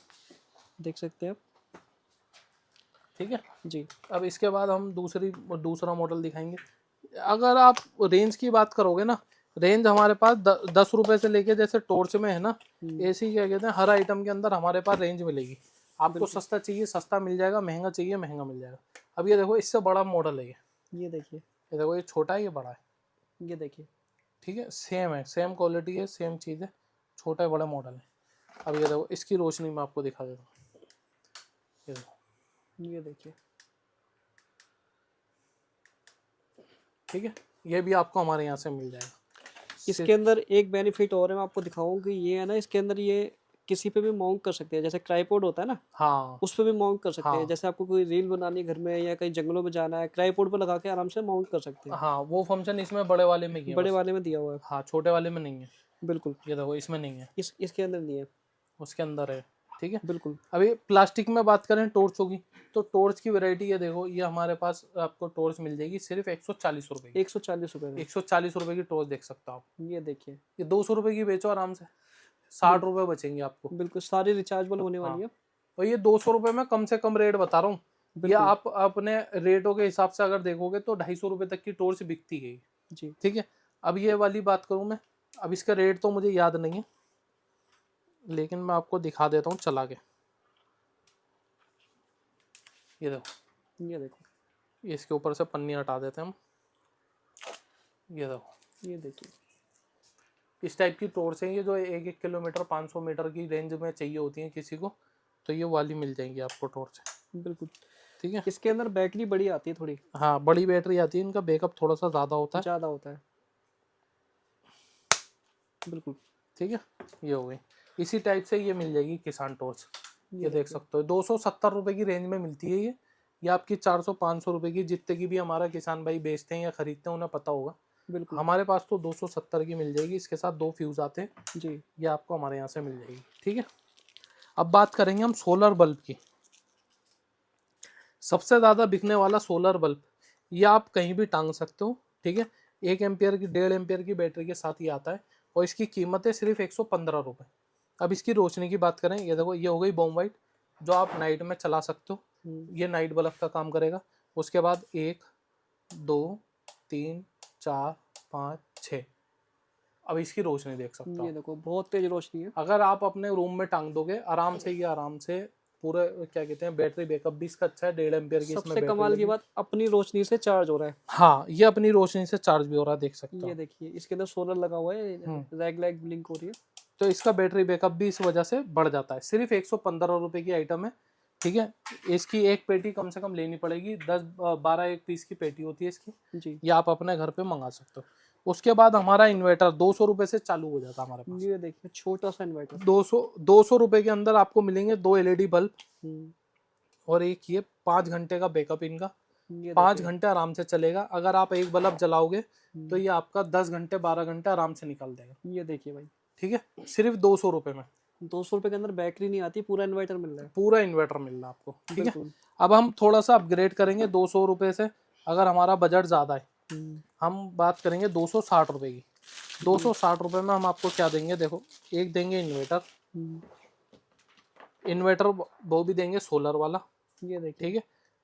देख सकते हैं आप। ठीक है। जी, अब इसके बाद हम दूसरा मॉडल दिखाएंगे। अगर आप रेंज की बात करोगे ना, रेंज हमारे पास 10 रुपए से लेके, जैसे टॉर्च में है ना, ऐसी क्या कहते हैं, हर आइटम के अंदर हमारे पास रेंज मिलेगी। आपको सस्ता चाहिए सस्ता मिल जाएगा, महंगा चाहिए महंगा मिल जाएगा। अब ये देखो इससे बड़ा मॉडल है ये देखिए, ये देखो, ये छोटा है ये बड़ा है, ये देखिए, ठीक है, सेम है, सेम क्वालिटी है, सेम चीज़ है, छोटा है बड़ा मॉडल है। अब ये देखो इसकी रोशनी मैं आपको दिखा देता हूँ। ये देखो, ये देखिए, ठीक है, ये भी आपको हमारे यहाँ से मिल जाएगा। इसके अंदर एक बेनिफिट और है, मैं आपको दिखाऊं कि ये है ना, इसके अंदर ये किसी पे भी माउंट कर सकते हैं, जैसे ट्राइपॉड होता है ना, हाँ उस पे भी माउंट कर सकते हैं। हाँ जैसे आपको कोई रील बनानी है घर में या कहीं जंगलों में जाना है, ट्राइपॉड पे लगा के आराम से माउंट कर सकते हैं। हाँ, वो फंक्शन इसमें बड़े वाले में ही है बड़े बस। वाले में दिया हुआ है, हाँ, छोटे वाले में नहीं है। बिल्कुल। ये देखो इसमें नहीं है, इसके अंदर नहीं है, उसके अंदर है, ठीक है। बिल्कुल। अभी प्लास्टिक में बात करें टॉर्च होगी, तो टॉर्च की वैरायटी ये देखो, ये हमारे पास आपको टॉर्च मिल जाएगी सिर्फ 140 रुपए की। 140 रुपये में, 140 रुपए की टॉर्च देख सकते हो आप। ये देखिए, ये 200 रुपए की बेचो आराम से, 60 रुपए बचेंगे आपको। बिल्कुल सारी रिचार्जेबल होने वाली हाँ, है, और ये 200 रुपए में कम से कम रेट बता रहा हूँ। या बिल्कुल। आप अपने रेटों के हिसाब से अगर देखोगे तो 250 रुपए तक की टॉर्च बिकती है, जी, ठीक है। अब ये वाली बात करूँ मैं, अब इसका रेट तो मुझे याद नहीं है, लेकिन मैं आपको दिखा देता हूँ चला के। ये देखो, ये देखो, ये इसके ऊपर से पन्नी हटा देते हैं हम। ये देखो, ये देखिए, इस टाइप की टॉर्च है ये, जो 1-1 किलोमीटर 500 मीटर की रेंज में चाहिए होती है किसी को, तो ये वाली मिल जाएंगी आपको टॉर्च। बिल्कुल। ठीक है। इसके अंदर बैटरी बड़ी आती है थोड़ी, हाँ, बड़ी बैटरी आती है, इनका बैकअप थोड़ा सा ज़्यादा होता है। ज़्यादा होता है। बिल्कुल। ठीक है, ये हो गई। इसी टाइप से ये मिल जाएगी किसान टॉर्च, ये देख देखिए। सकते हो 270 रुपये की रेंज में मिलती है ये आपकी 400-500 रुपये की, जितने की भी हमारा किसान भाई बेचते हैं या खरीदते हैं उन्हें पता होगा। बिल्कुल। हमारे पास तो 270 की मिल जाएगी, इसके साथ 2 फ्यूज़ आते हैं, जी। ये आपको हमारे यहाँ से मिल जाएगी। ठीक है, अब बात करेंगे हम सोलर बल्ब की। सबसे ज़्यादा बिकने वाला सोलर बल्ब, ये आप कहीं भी टांग सकते हो। ठीक है, 1 एम्पियर की 1.5 एम्पियर की बैटरी के साथ ये आता है और इसकी कीमत है सिर्फ 115 रुपये। अब इसकी रोशनी की बात करें, ये देखो ये हो गई बॉम वाइट, जो आप नाइट में चला सकते हो, ये नाइट बल्ब का काम करेगा। उसके बाद 1 2 3 4 5 6, अब इसकी रोशनी देख सकते हो ये आप। देखो बहुत तेज रोशनी है। अगर आप अपने रूम में टांग दोगे आराम से, ये आराम से पूरे क्या कहते हैं, बैटरी बैकअप भी इसका अच्छा है, 1.5 एम्पियर की इसमें सबसे बैटरी कमाल की लगी। बात, अपनी रोशनी से चार्ज हो रहा है। हाँ, ये अपनी रोशनी से चार्ज भी हो रहा है, देख सकते ये हो। देखिए इसके अंदर सोलर लगा हुआ है, रैग लैग ब्लिंक हो रही है। तो इसका बैटरी बैकअप भी इस वजह से बढ़ जाता है। सिर्फ 115 रुपये की आइटम है। ठीक है, इसकी एक पेटी कम से कम लेनी पड़ेगी, 10-12 एक पीस की पेटी होती है इसकी, जी। ये आप अपने घर पे मंगा सकते हो। उसके बाद हमारा इन्वर्टर 200 रुपये से चालू हो जाता है हमारे पास। ये देखिए छोटा सा इन्वर्टर। 200 रुपये के अंदर आपको मिलेंगे 2 LED बल्ब हम्म, और एक ये 5 घंटे का बैकअप इनका। ये 5 देखिए। घंटे आराम से चलेगा। अगर आप एक बल्ब जलाओगे तो ये आपका 10 घंटे 12 घंटे आराम से निकाल देगा। ये देखिए भाई, ठीक है, सिर्फ 200 रुपये में 200 रुपए के अंदर बैटरी नहीं आती, पूरा इन्वर्टर मिल रहा है। पूरा इन्वर्टर मिल रहा है आपको। ठीक है, बिल्कुल। अब हम थोड़ा सा अपग्रेड करेंगे 200 रुपये से। अगर हमारा बजट ज़्यादा है, हम बात करेंगे 260 रुपये की। 260 रुपये में हम आपको क्या देंगे, देखो एक देंगे इन्वर्टर, इन्वर्टर वो भी देंगे सोलर वाला। ये देखिए। ठीक है,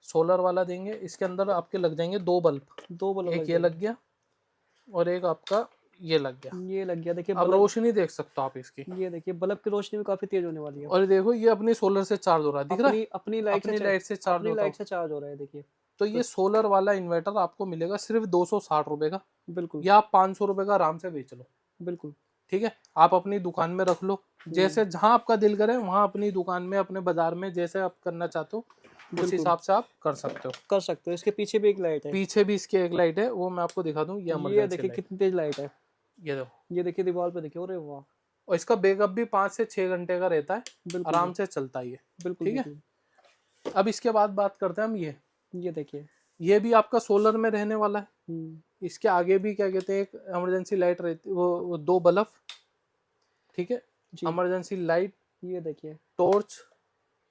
सोलर वाला देंगे, इसके अंदर आपके लग जाएंगे 2 बल्ब, 2 बल्ब एक ये लग गया और एक आपका ये लग गया। ये लग गया। देखिए अब बल्ब, रोशनी देख सकते हो आप इसकी, ये देखिए बल्ब की रोशनी भी काफी तेज होने वाली है। और देखो ये अपनी सोलर से चार्ज हो रहा है, दिख रहा है, अपनी लाइट अपनी लाइट से चार्ज अपनी होता लाइट है। से चार्ज हो रहा है। देखिए तो ये सोलर वाला इन्वर्टर आपको मिलेगा सिर्फ 260 रुपये का, बिल्कुल। या आप 500 रुपये का आराम से बेच लो। बिल्कुल। ठीक है, आप अपनी दुकान में रख लो, जैसे जहां आपका दिल करे वहां अपनी दुकान में, अपने बाजार में, जैसे आप करना चाहते हो उस हिसाब से आप कर सकते हो। कर सकते हो। इसके पीछे भी एक लाइट है। पीछे भी इसकी एक लाइट है, वो मैं आपको दिखा दूं, ये ये इमरजेंसी देखिए लाइट, कितनी तेज लाइट है। ये देखो। ये देखिए दीवार पे देखिए, अरे वाह। और इसका बैकअप भी 5 से 6 घंटे का रहता है, बिल्कुल आराम से चलता है ये। बिल्कुल। ठीक है, बिल्कुल। अब इसके बाद बात करते हैं हम ये देखिए। ये भी आपका सोलर में रहने वाला है। इसके आगे भी क्या कहते हैं, एक इमरजेंसी लाइट रहती है, वो 2 बल्ब। ठीक है, जी। इमरजेंसी लाइट, ये देखिए। टॉर्च,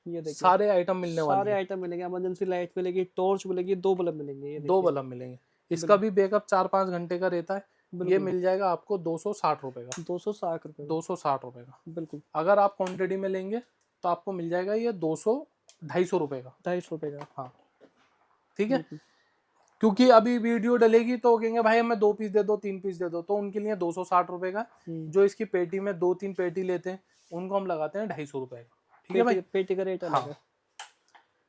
ये देखिए सारे आइटम मिलने वाले सारे हैं। आइटम मिलेंगे। इमरजेंसी लाइट मिलेगी, टॉर्च मिलेगी, 2 बल्ब मिलेंगे। ये 2 देखिए। बल्ब मिलेंगे। इसका भी बैकअप 4-5 घंटे का रहता है। ये बिल्कुल। मिल जाएगा आपको 260 रुपए का। 260 रुपए। 260 रुपए का। बिल्कुल। अगर आप क्वांटिटी में लेंगे तो आपको मिल जाएगा ये 200-250 रुपए का। 250 रुपए का। हाँ, ठीक है, बिल्कुल। क्योंकि अभी वीडियो डलेगी तो कहेंगे भाई हमें 2 पीस दे दो, 3 पीस दे दो, तो उनके लिए 260 रुपए का। जो इसकी पेटी में 2-3 पेटी लेते हैं उनको हम लगाते हैं 250 रुपए का। ठीक है भाई, पेटी का रेट अलग हाँ। है।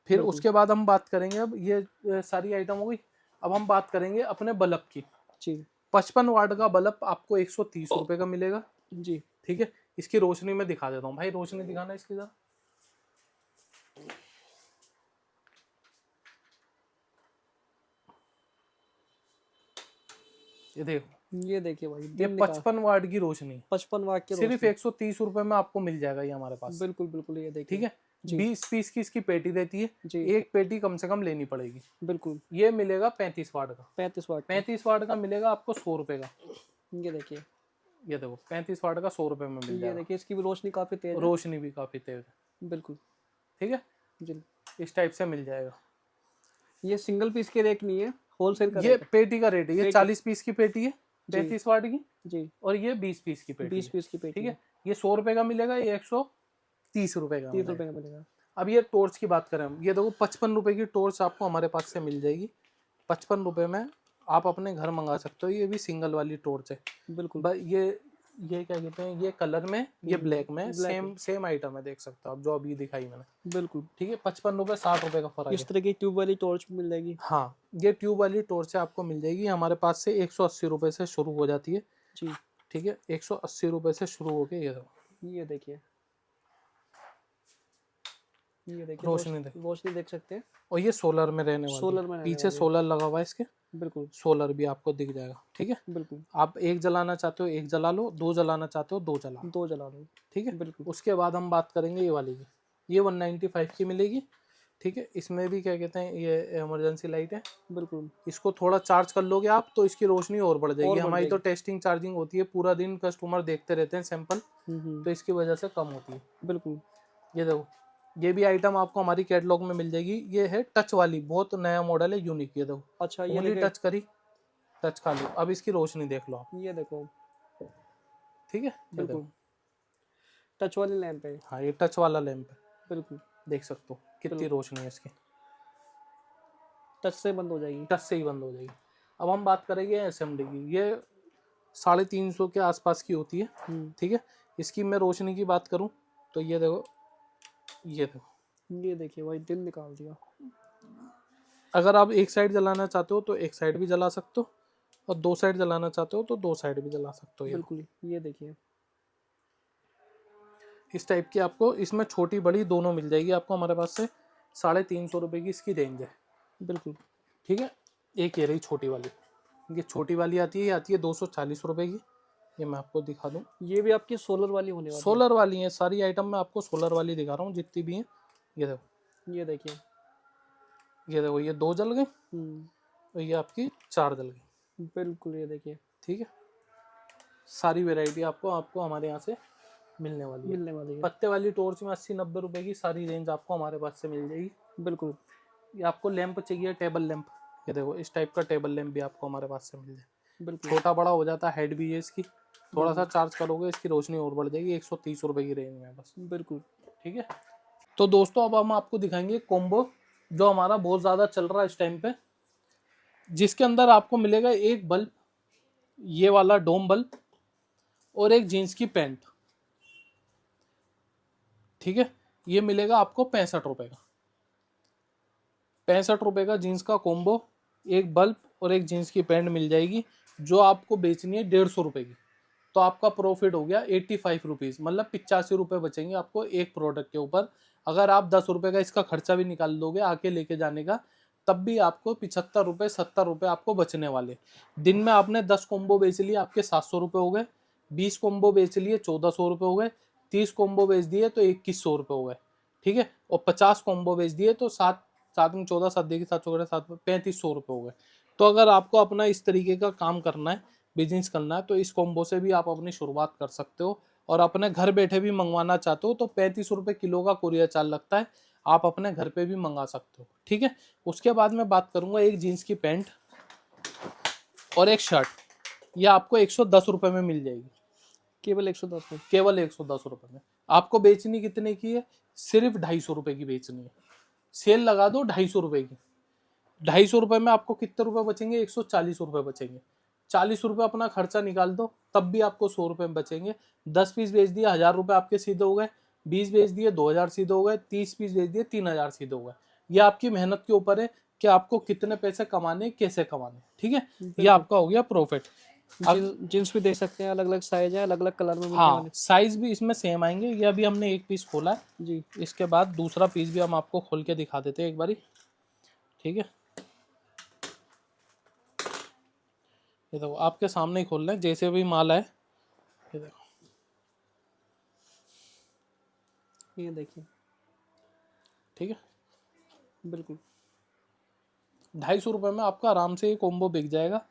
फिर बिल्कुल। उसके बाद हम बात करेंगे, अब ये सारी आइटम हो गई। अब हम बात करेंगे अपने बल्ब की। जी। 55 वाट का बल्ब आपको 130 रुपए का मिलेगा। जी। ठीक है, इसकी रोशनी में दिखा देता हूँ भाई, रोशनी दिखाना इसकी जरा। ये देखो, ये देखिए भाई, ये 55 वाट की रोशनी 55 वाट की सिर्फ रोशनी। 130 रुपए में आपको मिल जाएगा ये हमारे पास। बिल्कुल बिल्कुल। ये देखिए। ठीक है, 20 पीस की इसकी पेटी रहती है, जी। एक पेटी कम से कम लेनी पड़ेगी। बिल्कुल। ये मिलेगा 35 वाट का। 35 वाट का। 35 वाट का मिलेगा आपको 100 रुपए का। ये देखिए। ये देखो 35 वाट का 100 रुपए में मिल ये जाएगा। देखिए इसकी भी रोशनी काफी तेज है। रोशनी भी काफी तेज है। बिल्कुल। ठीक है, जी। इस टाइप से मिल जाएगा। ये सिंगल पीस के रेट नहीं है, होलसेल का ये रेट है। पेटी का रेट है, ये पेटी। 40 पीस की पेटी है 35 वाट की, जी। और ये 20 पीस की पेटी 20 है। पीस की पेटी ठीक है। है, ये 100 रुपए का मिलेगा, ये 130 रुपए का 30 मिलेगा। रुपए का मिलेगा। अब ये टॉर्च की बात करें हम, ये देखो 55 रुपए की टॉर्च आपको हमारे पास से मिल जाएगी। 55 रुपए में आप अपने घर मंगा सकते हो। ये भी सिंगल वाली टॉर्च है। बिल्कुल। ये क्या कहते हैं, ये कलर में, ये ब्लैक में, सेम आइटम है, देख सकते हो आप, जो अभी दिखाई मैंने। बिल्कुल। ठीक है, 55 रुपए 60 रुपए का फर्क है। इस तरह की ट्यूब वाली टॉर्च मिल जाएगी। हाँ, ये ट्यूब वाली टॉर्च आपको मिल जाएगी हमारे पास से 180 रुपए से शुरू हो जाती है। जी। ठीक है, 180 रुपए से शुरू होके ये देखो, ये देखिए, ये देखिए रोशनी देख। रोशनी देख सकते हैं, और ये सोलर में रहने वाली सोलर है, में रहने पीछे वाली है। सोलर लगा हुआ है इसके, बिल्कुल सोलर भी आपको दिख जाएगा। ठीक है, बिल्कुल, आप एक जलाना चाहते हो एक जला लो, दो जलाना चाहते हो दो जला लो। 2 जला लो। ठीक है, बिल्कुल उसके बाद हम बात करेंगे ये वाली की, ये 195 की मिलेगी। ठीक है, इसमें भी क्या कहते हैं, ये इमरजेंसी लाइट है। बिल्कुल, इसको थोड़ा चार्ज कर लोगे आप तो इसकी रोशनी और बढ़ जाएगी। और बढ़ हमारी तो जाएगी। टेस्टिंग चार्जिंग होती है, पूरा दिन कस्टमर देखते रहते हैं सैंपल, हम्म, तो इसकी वजह से कम होती है। बिल्कुल। ये देखो, ये भी आइटम आपको हमारी कैटलॉग में मिल जाएगी। ये है टच वाली, बहुत नया मॉडल है, यूनिक। ये देखो, अच्छा ये उंगली देखे, टच करी, टच कर लो, अब इसकी रोशनी देख लो आप। ये देखो, ठीक है, ये बिल्कुल देखो, टच वाली लैंप है। हाँ ये टच वाला लैंप है, बिल्कुल, देख सकते हो कितनी बिल्कुल। रोशनी है इसकी, टच से बंद हो जाएगी। टच से ही बंद हो जाएगी। अब हम बात करेंगे एसएमडी की, ये 350 के आसपास की होती है। ठीक है, इसकी मैं रोशनी की बात करूं तो ये देखो, ये देखो, ये देखिए भाई, दिल निकाल दिया। अगर आप एक साइड जलाना चाहते हो तो एक साइड भी जला सकते हो, और दो साइड जलाना चाहते हो तो दो साइड भी जला सकते हो। ये बिल्कुल, ये देखिए, इस टाइप की आपको इसमें छोटी बड़ी दोनों मिल जाएगी आपको हमारे पास से। 350 रुपये की इसकी रेंज है। बिल्कुल, ठीक है, एक ये रही छोटी वाली, ये छोटी वाली आती है, ये आती है 240 रुपये की। ये मैं आपको दिखा दूँ, ये भी आपकी सोलर वाली होने वाली सोलर वाली है सारी आइटम, मैं आपको सोलर वाली दिखा रहा हूँ जितनी भी हैं। ये देखो, है। ये देखिए, ये देखो, ये दो जल गई और ये आपकी चार जल गई। बिल्कुल, ये देखिए, ठीक है, सारी वैरायटी आपको आपको हमारे यहाँ से मिलने वाली है। मिलने वाली है। पत्ते वाली टॉर्च में 80-90 रुपए की सारी रेंज आपको हमारे पास से मिल जाएगी। बिल्कुल, ये आपको लैंप चाहिए, टेबल लैंप, ये देखो इस टाइप का टेबल लैंप भी आपको हमारे पास से मिल जाए। बिल्कुल, छोटा बड़ा हो जाता है, हेड भी है इसकी, थोड़ा सा चार्ज करोगे इसकी रोशनी और बढ़ जाएगी। 130 रुपए की रेंज में बस। बिल्कुल, ठीक है, तो दोस्तों अब हम आपको दिखाएंगे कॉम्बो जो हमारा बहुत ज़्यादा चल रहा है इस टाइम पे, जिसके अंदर आपको मिलेगा एक बल्ब, ये वाला डोम बल्ब, और एक जीन्स की पैंट। ठीक है, ये मिलेगा आपको 65 रुपए का, 65 रुपए का जीन्स का कॉम्बो, एक बल्ब और एक जीन्स की पैंट मिल जाएगी, जो आपको बेचनी है 150 रुपए की। तो आपका प्रॉफिट हो गया 85 रुपीज़, मतलब 85 रुपये बचेंगे आपको एक प्रोडक्ट के ऊपर। अगर आप 10 रुपये का इसका खर्चा भी निकाल दोगे आके लेके जाने का, तब भी आपको 75 रुपये 70 रुपये आपको बचने वाले। दिन में आपने 10 कॉम्बो बेच लिए, आपके 700 रुपये हो गए। 20 कॉम्बो बेच लिए, 1400 रुपये हो गए। 30 कॉम्बो बेच दिए तो 2100 रुपये हो गए। ठीक है, और 50 कॉम्बो बेच दिए तो 7 7 में 14, 7 देखिए 7 7 3500 रुपये हो गए। तो अगर आपको अपना इस तरीके का काम करना है, बिजनेस करना है, तो इस कॉम्बो से भी आप अपनी शुरुआत कर सकते हो। और अपने घर बैठे भी मंगवाना चाहते हो तो 35 रुपये किलो का कुरियर चार्ज लगता है, आप अपने घर पे भी मंगा सकते हो। ठीक है, उसके बाद मैं बात करूंगा एक जीन्स की पैंट और एक शर्ट, ये आपको 110 रुपये में मिल जाएगी, केवल 110 में। केवल 110 रुपये में। आपको बेचनी कितने की है, सिर्फ 250 रुपये की बेचनी है। सेल लगा दो 250 रुपये की, 250 रुपये में आपको कितने रुपए बचेंगे, 140 रुपये बचेंगे। 40 रुपये अपना खर्चा निकाल दो, तब भी आपको 100 रुपये बचेंगे। 10 पीस बेच दिए 1000 रुपये आपके सीधे हो गए, 20 बेच दिए 2000 सीधे हो गए, 30 पीस बेच दिए 3000 सीधे हो गए। ये आपकी मेहनत के ऊपर है कि आपको कितने पैसे कमाने, कैसे कमाने। ठीक है, ये आपका हो गया प्रॉफिट। जींस भी देख सकते हैं, अलग अलग साइज है, अलग अलग कलर में मिलने हाँ, वाले। साइज भी इसमें सेम आएंगे। ये अभी हमने एक पीस खोला है, जी, इसके बाद दूसरा पीस भी हम आपको खोल के दिखा देते हैं एक बारी। ठीक है, ये देखो आपके सामने ही खोल रहे हैं, जैसे भी माल है। ये देखो, ये देखिए, ठीक है, बिल्कुल, 250 रुपये में आपका आराम से ये कॉम्बो बिक जाएगा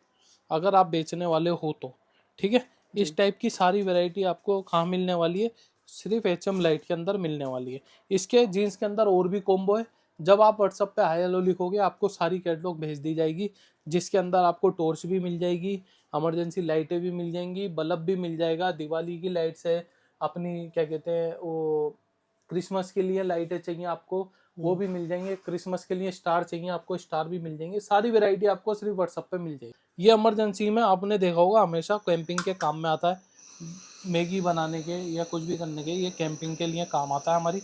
अगर आप बेचने वाले हो तो। ठीक है, इस टाइप की सारी वैरायटी आपको कहाँ मिलने वाली है, सिर्फ HM लाइट के अंदर मिलने वाली है। इसके जीन्स के अंदर और भी कॉम्बो है, जब आप व्हाट्सएप पे हाय हेलो लिखोगे आपको सारी कैटलॉग भेज दी जाएगी, जिसके अंदर आपको टॉर्च भी मिल जाएगी, इमरजेंसी लाइटें भी मिल जाएंगी, बल्ब भी मिल जाएगा, दिवाली की लाइट्स है, अपनी क्या कहते हैं वो क्रिसमस के लिए लाइटें चाहिए आपको वो भी मिल जाएंगे, क्रिसमस के लिए स्टार चाहिए आपको स्टार भी मिल जाएंगे। सारी वैरायटी आपको सिर्फ व्हाट्सएप पे मिल जाएगी। ये इमरजेंसी में आपने देखा होगा हमेशा कैंपिंग के काम में आता है, मैगी बनाने के या कुछ भी करने के, ये कैंपिंग के लिए काम आता है हमारी।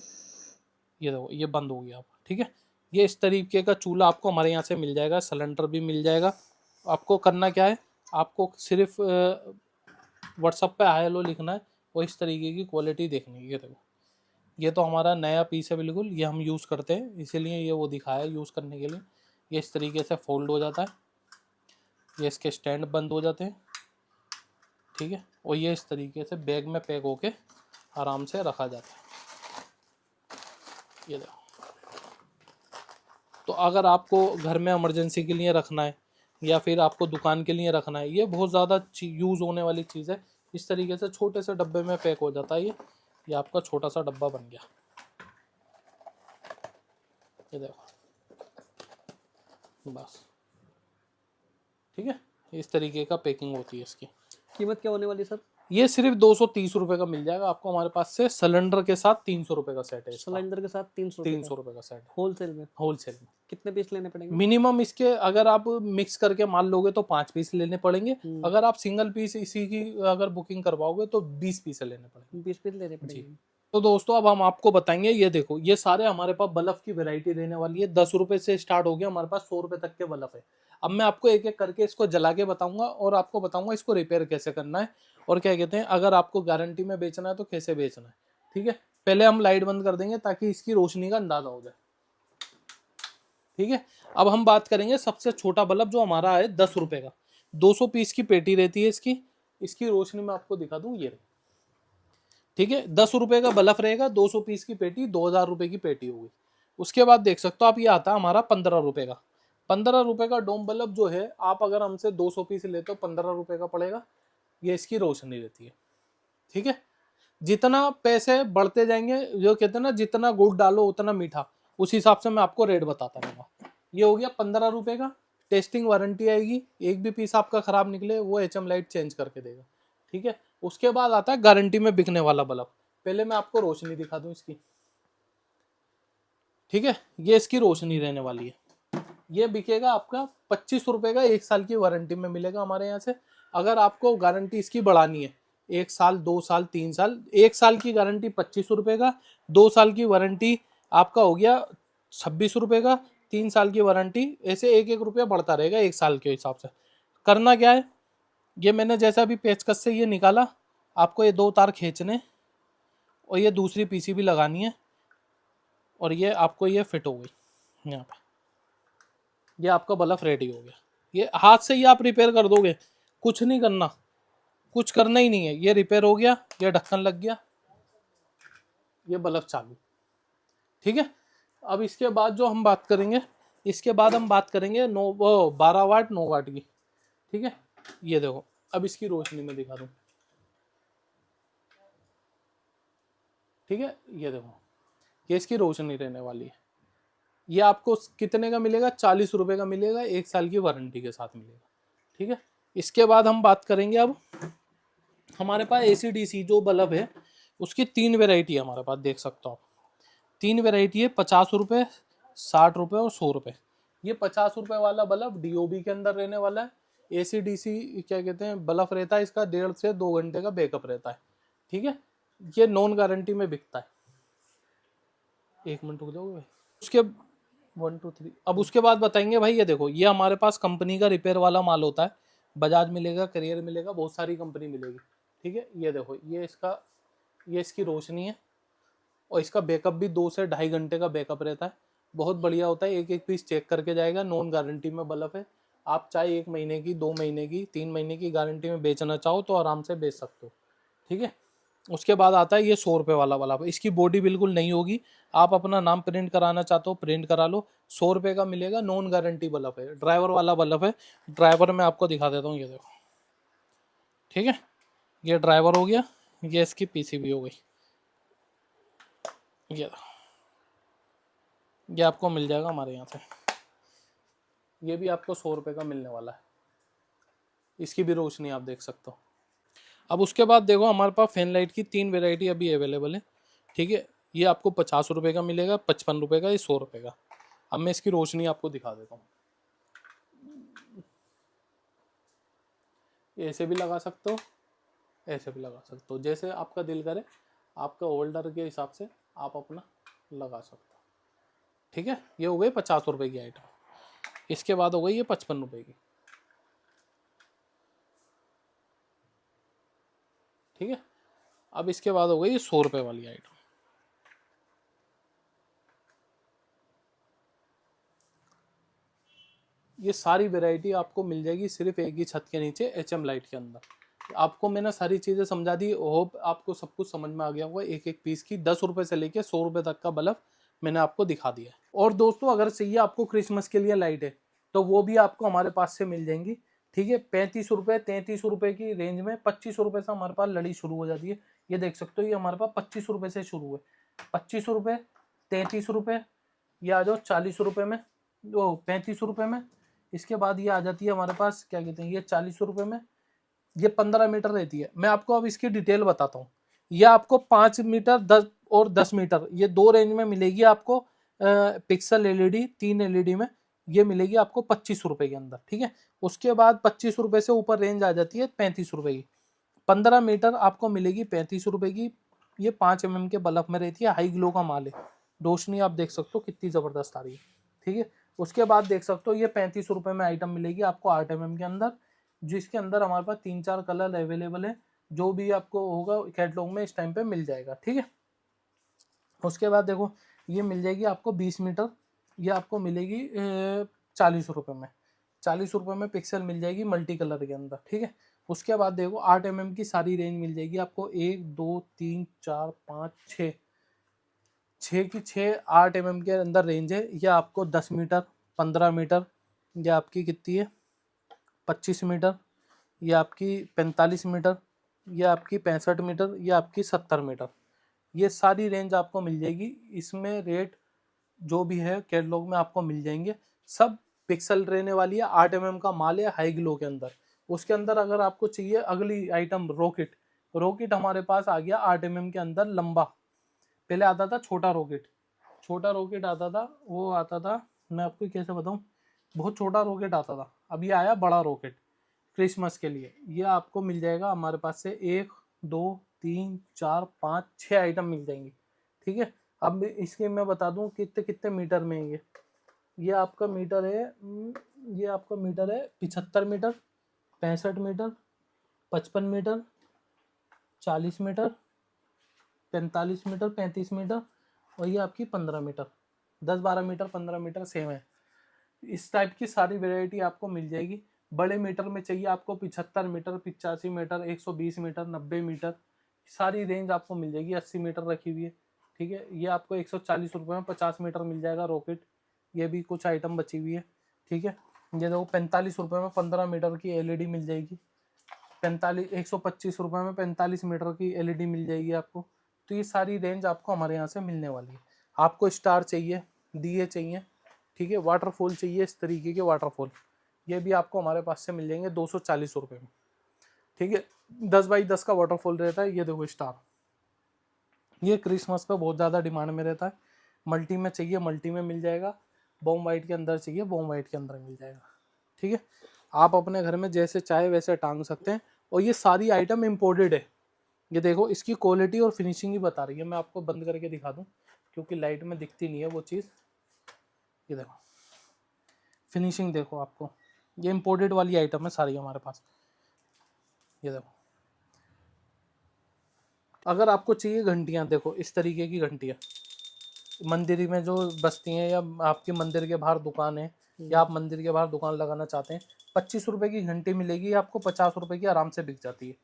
ये देखो ये बंद हो गया आप। ठीक है, ये इस तरीके का चूल्हा आपको हमारे यहाँ से मिल जाएगा, सिलेंडर भी मिल जाएगा। आपको करना क्या है, आपको सिर्फ व्हाट्सअप पे हाय हेलो लिखना है और इस तरीके की क्वालिटी देखनी है। ये देखो, ये तो हमारा नया पीस है बिल्कुल, ये हम यूज़ करते हैं इसीलिए ये वो दिखाया यूज़ करने के लिए। ये इस तरीके से फोल्ड हो जाता है, ये इसके स्टैंड बंद हो जाते हैं, ठीक है। और ये इस तरीके से बैग में पैक होके आराम से रखा जाता है। ये देखो, तो अगर आपको घर में इमरजेंसी के लिए रखना है या फिर आपको दुकान के लिए रखना है, ये बहुत ज़्यादा यूज़ होने वाली चीज़ है। इस तरीके से छोटे से डब्बे में पैक हो जाता है ये आपका छोटा सा डब्बा बन गया। ये देखो बस, ठीक है, इस तरीके का पैकिंग होती है इसकी। कीमत क्या होने वाली सर? ये सिर्फ 230 रुपये का मिल जाएगा आपको हमारे पास से। सिलेंडर के साथ 300 रुपये का सेट है इसका। सिलेंडर के साथ 300 रुपये का सेट, होलसेल में? होलसेल में। कितने पीस लेने पड़ेंगे? मिनिमम इसके अगर आप मिक्स करके माल लोगे तो 5 पीस लेने पड़ेंगे। अगर आप सिंगल पीस इसी की अगर बुकिंग करवाओगे तो 20 पीस लेने पड़ेंगे। 20 पीस लेने पड़ेंगे। तो दोस्तों अब हम आपको बताएंगे, ये देखो ये सारे हमारे पास बल्ब की वैरायटी रहने वाली है। 10 रुपए से स्टार्ट हो गया हमारे पास, 100 रुपए तक के बल्ब है। अब मैं आपको एक एक करके इसको जला के बताऊंगा और आपको बताऊंगा इसको रिपेयर कैसे करना है और क्या कहते हैं अगर आपको गारंटी में बेचना है तो कैसे बेचना है, ठीक है। पहले हम लाइट बंद कर देंगे ताकि इसकी रोशनी का अंदाजा हो जाए, ठीक है। अब हम बात करेंगे सबसे छोटा बल्ब जो हमारा है 10 रुपए का। 200 पीस की पेटी रहती है इसकी। इसकी रोशनी में आपको दिखा दूं, ये ठीक है 10 रुपए का बल्ब रहेगा, 200 पीस की पेटी 2000 रुपए की पेटी होगी। उसके बाद देख सकते हो आप, ये आता है हमारा 15 रुपए का। 15 रुपए का डोम बल्ब जो है आप अगर हमसे 200 पीस लेते हो 15 रुपए का पड़ेगा। ये इसकी रोशनी रहती है, ठीक है। जितना पैसे बढ़ते जाएंगे, जो कहते हैं ना जितना गुड़ डालो उतना मीठा, उस हिसाब से मैं आपको रेट बताता रहूंगा। ये हो गया 15 रुपए का। टेस्टिंग वारंटी आएगी, एक भी पीस आपका खराब निकले वो एचएम लाइट चेंज करके देगा, ठीक है। उसके बाद आता है गारंटी में बिकने वाला बल्ब। पहले मैं आपको रोशनी दिखा दूं इसकी, ठीक है। ये इसकी रोशनी रहने वाली है। ये बिकेगा आपका 25 रुपए का, 1 साल की वारंटी में मिलेगा हमारे यहाँ से। अगर आपको गारंटी इसकी बढ़ानी है 1 साल 2 साल 3 साल, 1 साल की गारंटी 25 रुपए का, 2 साल की वारंटी आपका हो गया 26 रुपए का, 3 साल की वारंटी, ऐसे 1-1 रुपया बढ़ता रहेगा 1 साल के हिसाब से। करना क्या है, ये मैंने जैसा भी पेचकस से ये निकाला, आपको ये 2 तार खींचने और ये दूसरी पीसीबी लगानी है और ये आपको ये फिट हो गई यहाँ पे। ये आपका बल्ब रेडी हो गया। ये हाथ से ही आप रिपेयर कर दोगे, कुछ नहीं करना, कुछ करना ही नहीं है। ये रिपेयर हो गया, ये ढक्कन लग गया, ये बल्ब चालू, ठीक है। अब इसके बाद जो हम बात करेंगे, इसके बाद हम बात करेंगे 12 वाट 9 वाट की, ठीक है। ये देखो अब इसकी रोशनी में दिखा दूं, ठीक है। ये देखो ये इसकी रोशनी रहने वाली है। ये आपको कितने का मिलेगा, 40 रुपए का मिलेगा, 1 साल की वारंटी के साथ मिलेगा, ठीक है। इसके बाद हम बात करेंगे, अब हमारे पास AC/DC जो बल्ब है उसकी 3 वेराइटी है हमारे पास, देख सकते हो आप। 3 वेराइटी है, 50 रुपए, 60 रुपए और 100 रुपए। ये 50 रुपए वाला बल्ब DOB के अंदर रहने वाला है। AC/DC क्या कहते हैं बल्ब रहता है, इसका 1.5 से 2 घंटे का बैकअप रहता है, ठीक है। ये नॉन गारंटी में बिकता है। 1 मिनट रुक जाओगे भाई। उसके 1 2 3 अब उसके बाद बताएंगे भाई। ये देखो ये हमारे पास कंपनी का रिपेयर वाला माल होता है। बजाज मिलेगा, करियर मिलेगा, बहुत सारी कंपनी मिलेगी, ठीक है। ये देखो ये इसकी रोशनी है और इसका बैकअप भी 2 से 2.5 घंटे का बैकअप रहता है। बहुत बढ़िया होता है, एक एक पीस चेक करके जाएगा। नॉन गारंटी में बल्ब है। आप चाहे 1 महीने की, 2 महीने की, 3 महीने की गारंटी में बेचना चाहो तो आराम से बेच सकते हो, ठीक है। उसके बाद आता है ये 100 रुपये वाला बल्ब। इसकी बॉडी बिल्कुल नहीं होगी, आप अपना नाम प्रिंट कराना चाहते हो प्रिंट करा लो। 100 रुपये का मिलेगा, नॉन गारंटी बल्ब है, ड्राइवर वाला बल्ब है। ड्राइवर में आपको दिखा देता हूँ, ये देखो, ठीक है। ये ड्राइवर हो गया, ये इसकी पीसीबी हो गई। ये आपको मिल जाएगा हमारे यहाँ से। ये भी आपको 100 रुपये का मिलने वाला है। इसकी भी रोशनी आप देख सकते हो। अब उसके बाद देखो हमारे पास फैन लाइट की 3 वेराइटी अभी अवेलेबल है, ठीक है। ये आपको 50 रुपये का मिलेगा, 55 रुपये का, ये 100 रुपये का। अब मैं इसकी रोशनी आपको दिखा देता हूँ। ऐसे भी लगा सकते हो, ऐसे भी लगा सकते हो, जैसे आपका दिल करे। आपका होल्डर के हिसाब से आप अपना लगा सकते हो, ठीक है। ये हो गई 50 रुपये की आइटम। इसके बाद हो गई ये 55 रुपये की। ठीक है। अब इसके बाद हो गई 100 रुपये वाली आइटम। ये सारी वैरायटी आपको मिल जाएगी सिर्फ एक ही छत के नीचे HM लाइट के अंदर। आपको मैंने सारी चीज़ें समझा दी, होप आपको सब कुछ समझ में आ गया होगा। एक एक पीस की 10 रुपये से लेके 100 रुपये तक का बल्ब मैंने आपको दिखा दिया। और दोस्तों अगर चाहिए आपको क्रिसमस के लिए लाइटें, तो वो भी आपको हमारे पास से मिल जाएंगी। ठीक है, 35 रुपये 33 रुपये की रेंज में 25 रुपये से हमारे पास लड़ी शुरू हो जाती है। ये देख सकते हो, ये हमारे पास 25 रुपये से शुरू है। 25 रुपये, 33 रुपये, ये आ जाओ 40 रुपये में, वो 35 रुपये में। इसके बाद ये आ जाती है हमारे पास, क्या कहते हैं, ये 40 रुपये में। ये 15 मीटर रहती है। मैं आपको अब इसकी डिटेल बताता हूँ। ये आपको 5 मीटर 10 और 10 मीटर, ये दो रेंज में मिलेगी आपको। पिक्सल LED 3 LED में ये मिलेगी आपको 25 रुपये के अंदर। ठीक है, उसके बाद 25 रुपये से ऊपर रेंज आ जाती है 35 रुपये की। 15 मीटर आपको मिलेगी 35 रुपये की। ये 5 mm के बल्ब में रहती है, हाई ग्लो का माल है। रोशनी आप देख सकते हो कितनी ज़बरदस्त आ रही है। ठीक है, उसके बाद देख सकते हो ये 35 रुपये में आइटम मिलेगी आपको 8 mm के अंदर, जिसके अंदर हमारे पास 3-4 कलर अवेलेबल है। जो भी आपको होगा कैटलॉग में इस टाइम पे मिल जाएगा। ठीक है, उसके बाद देखो ये मिल जाएगी आपको 20 मीटर, ये आपको मिलेगी 40 रुपये में। 40 रुपये में पिक्सल मिल जाएगी मल्टी कलर के अंदर। ठीक है, उसके बाद देखो 8 mm की सारी रेंज मिल जाएगी आपको। 1 2 3 4 5 6, 6 की 6 8 mm के अंदर रेंज है। ये आपको 10 मीटर, 15 मीटर, ये आपकी कितनी है 25 मीटर, ये आपकी 45 मीटर, ये आपकी 65 मीटर, ये आपकी 70 मीटर। ये सारी रेंज आपको मिल जाएगी। इसमें रेट जो भी है कैटलॉग में आपको मिल जाएंगे। सब पिक्सल रहने वाली है, 8 mm का माल है हाई ग्लो के अंदर। उसके अंदर अगर आपको चाहिए अगली आइटम रॉकेट, रॉकेट हमारे पास आ गया 8 mm के अंदर लंबा। पहले आता था छोटा रॉकेट, छोटा रॉकेट आता था, वो आता था, मैं आपको कैसे बताऊं, बहुत छोटा रॉकेट आता था। अब ये आया बड़ा रॉकेट क्रिसमस के लिए। ये आपको मिल जाएगा हमारे पास से 1 2 3 4 5 6 आइटम मिल जाएंगे। ठीक है, अब इसके मैं बता दूं कितने कितने मीटर में है ये आपका मीटर है, ये आपका मीटर है 75 metre, 65 metre, 55 metre, 40 metre, 45 metre, 35 metre, और ये आपकी 15 मीटर। 10-12 मीटर 15 मीटर सेम है। इस टाइप की सारी वैरायटी आपको मिल जाएगी। बड़े मीटर में चाहिए आपको 75 मीटर, 85 मीटर, 120 मीटर, 90 मीटर, सारी रेंज आपको मिल जाएगी। 80 मीटर रखी हुई है। ठीक है, ये आपको 140 रुपये में 50 मीटर मिल जाएगा रॉकेट। ये भी कुछ आइटम बची हुई है। ठीक है, ये देखो 45 रुपये में 15 मीटर की LED मिल जाएगी। 125 रुपये में 45 मीटर की LED मिल जाएगी आपको। तो ये सारी रेंज आपको हमारे यहाँ से मिलने वाली है। आपको स्टार चाहिए, दिए चाहिए, ठीक है, वाटरफॉल चाहिए, इस तरीके के वाटरफॉल, ये भी आपको हमारे पास से मिल जाएंगे 240 रुपये में। ठीक है, 10x10 का वाटरफॉल रहता है। ये देखो स्टार, ये क्रिसमस पे बहुत ज़्यादा डिमांड में रहता है। मल्टी में चाहिए मल्टी में मिल जाएगा, बॉम वाइट के अंदर चाहिए बॉम वाइट के अंदर मिल जाएगा। ठीक है, आप अपने घर में जैसे चाहे वैसे टांग सकते हैं। और ये सारी आइटम इम्पोर्टेड है। ये देखो इसकी क्वालिटी और फिनिशिंग ही बता रही है। मैं आपको बंद करके दिखा दूं क्योंकि लाइट में दिखती नहीं है वो चीज़। ये देखो फिनिशिंग देखो आपको, ये इम्पोर्टेड वाली आइटम है सारी हमारे पास। ये देखो, अगर आपको चाहिए घंटियाँ, देखो इस तरीके की घंटियाँ मंदिर में जो बसती हैं, या आपके मंदिर के बाहर दुकान है, या आप मंदिर के बाहर दुकान लगाना चाहते हैं, 25 रुपये की घंटी मिलेगी आपको, 50 रुपये की आराम से बिक जाती है।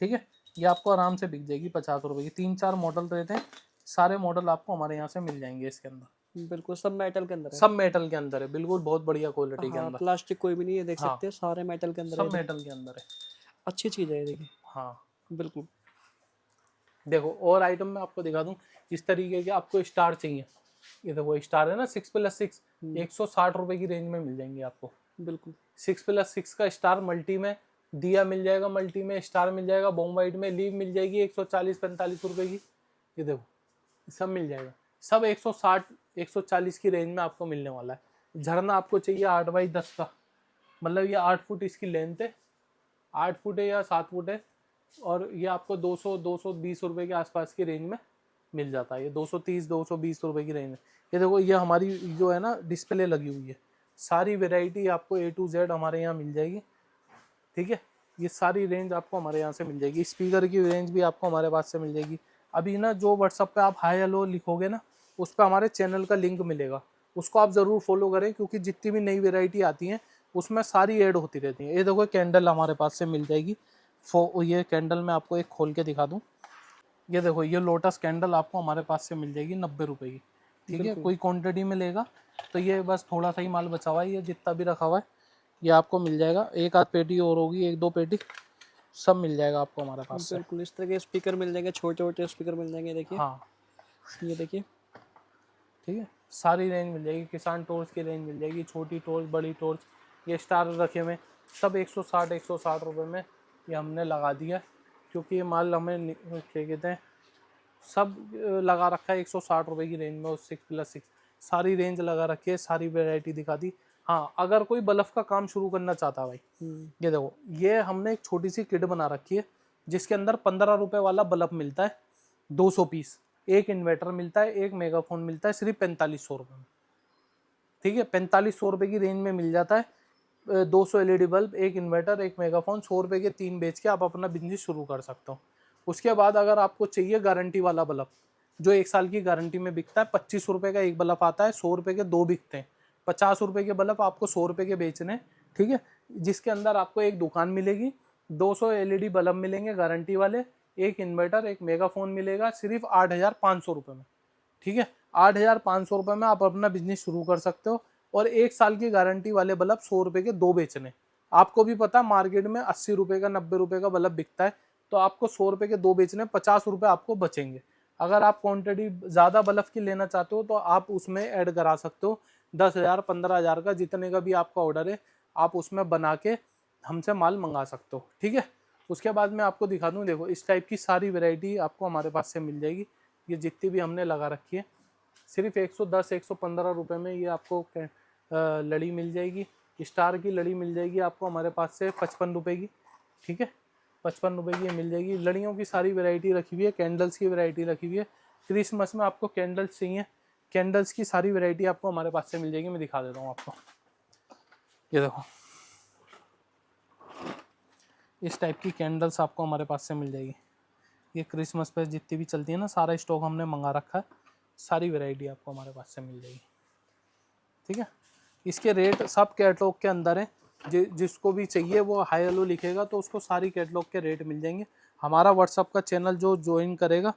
ठीक है, ये आपको आराम से बिक जाएगी 50 रुपये की। 3-4 मॉडल रहते हैं, सारे मॉडल आपको हमारे यहाँ से मिल जाएंगे इसके अंदर। बिल्कुल सब मेटल के अंदर है। सब मेटल के अंदर है, बिल्कुल बहुत बढ़िया क्वालिटी के हाँ, अंदर। प्लास्टिक कोई भी नहीं है, देख हाँ, सकते हैं सारे मेटल के अंदर सब है। मेटल के अंदर है। अच्छी चीज़ है ये, देखिए। हाँ, बिल्कुल। देखो और आइटम में आपको दिखा दूं, इस तरीके के आपको स्टार चाहिए। ये देखो स्टार है ना 6+6, 160 रुपये की रेंज में मिल जाएंगे आपको। बिल्कुल 6+6 का स्टार मल्टी में, दिया मिल जाएगा मल्टी में, स्टार मिल जाएगा बॉम वाइट में, लीव मिल जाएगी 140-45 रुपये की। ये देखो सब मिल जाएगा, सब 160-140 की रेंज में आपको मिलने वाला है। झरना आपको चाहिए 8x10 का, मतलब ये 8 फुट इसकी लेंथ है, 8 फुट है या 7 फुट है, और ये आपको 200-220 रुपये के आसपास की रेंज में मिल जाता है। ये 230-220 रुपये की रेंज में। ये देखो ये हमारी जो है ना डिस्प्ले लगी हुई है, सारी वैरायटी आपको A to Z हमारे यहाँ मिल जाएगी। ठीक है, ये सारी रेंज आपको हमारे यहाँ से मिल जाएगी। स्पीकर की रेंज भी आपको हमारे पास से मिल जाएगी। अभी ना जो व्हाट्सअप पे आप हाई हेलो लिखोगे ना, उस पर हमारे चैनल का लिंक मिलेगा, उसको आप ज़रूर फॉलो करें, क्योंकि जितनी भी नई वेराइटी आती हैं उसमें सारी ऐड होती रहती है। ये देखो कैंडल हमारे पास से मिल जाएगी। ये कैंडल मैं आपको एक खोल के दिखा दूँ। ये देखो ये लोटस कैंडल आपको हमारे पास से मिल जाएगी 90 रुपये की, ठीक है। बिल्कुल। कोई क्वांटिटी में लेगा तो ये बस थोड़ा सा ही माल बचा हुआ है, ये जितना भी रखा हुआ है ये आपको मिल जाएगा। एक आध पेटी और होगी, एक दो पेटी, सब मिल जाएगा आपको हमारे पास से। बिल्कुल इस तरह के स्पीकर मिल जाएंगे, छोटे छोटे स्पीकर मिल जाएंगे। देखिए हाँ ये देखिए, ठीक है, सारी रेंज मिल जाएगी। किसान टॉर्च की रेंज मिल जाएगी, छोटी टॉर्च, बड़ी टॉर्च, ये स्टार रखे हुए सब 160 रुपये में ये हमने लगा दिया, क्योंकि ये माल हमें क्या कहते हैं सब लगा रखा है 160 रुपये की रेंज में, और 6+6 सारी रेंज लगा रखी है, सारी वैरायटी दिखा दी। हाँ, अगर कोई बल्ब का काम शुरू करना चाहता है भाई, ये देखो ये हमने एक छोटी सी किट बना रखी है, जिसके अंदर 15 रुपये वाला बल्ब मिलता है 200 पीस, एक इन्वर्टर मिलता है, एक मेगाफोन मिलता है, सिर्फ 4500 रुपये में, ठीक है। 4500 रुपये की रेंज में मिल जाता है 200 एलईडी बल्ब, एक इन्वर्टर, एक मेगाफोन, 100 रुपये के 3 बेच के आप अपना बिजनेस शुरू कर सकते हो। उसके बाद अगर आपको चाहिए गारंटी वाला बल्ब, जो 1 साल की गारंटी में बिकता है, 25 रुपये का एक बल्ब आता है, 100 रुपये के 2 बिकते हैं, 50 रुपये के बल्ब आपको 100 रुपये के बेचने, ठीक है। जिसके अंदर आपको एक दुकान मिलेगी, 200 एलईडी बल्ब मिलेंगे गारंटी वाले, एक इन्वर्टर, एक मेगाफोन मिलेगा, सिर्फ 8,500 रुपये में, ठीक है। 8,500 रुपये में आप अपना बिजनेस शुरू कर सकते हो, और 1 साल की गारंटी वाले बल्ब 100 रुपये के 2 बेचने। आपको भी पता मार्केट में 80 रुपये का, 90 रुपये का बल्ब बिकता है, तो आपको 100 रुपये के 2 बेचने, 50 रुपये आपको बचेंगे। अगर आप क्वांटिटी ज़्यादा बल्ब की लेना चाहते हो तो आप उसमें ऐड करा सकते हो, 10,000 15,000 का, जितने का भी आपका ऑर्डर है आप उसमें बना के हमसे माल मंगा सकते हो, ठीक है। उसके बाद मैं आपको दिखा दूँ, देखो इस टाइप की सारी वैरायटी आपको हमारे पास से मिल जाएगी। ये जितनी भी हमने लगा रखी है, सिर्फ 110 115 रुपये में ये आपको लड़ी मिल जाएगी। स्टार की लड़ी मिल जाएगी आपको हमारे पास से 55 रुपये की, ठीक है। 55 रुपये की ये मिल जाएगी। लड़ियों की सारी वैरायटी रखी हुई है, कैंडल्स की वैरायटी रखी हुई है। क्रिसमस में आपको कैंडल्स चाहिए, कैंडल्स की सारी वैरायटी आपको हमारे पास से मिल जाएगी। मैं दिखा देता हूँ आपको, ये देखो इस टाइप की कैंडल्स आपको हमारे पास से मिल जाएगी। ये क्रिसमस पे जितनी भी चलती है ना, सारा स्टॉक हमने मंगा रखा है, सारी वैरायटी आपको हमारे पास से मिल जाएगी, ठीक है। इसके रेट सब कैटलॉग के अंदर है, जिसको भी चाहिए वो हाई हेलो लिखेगा तो उसको सारी कैटलॉग के रेट मिल जाएंगे। हमारा व्हाट्सअप का चैनल जो ज्वाइन करेगा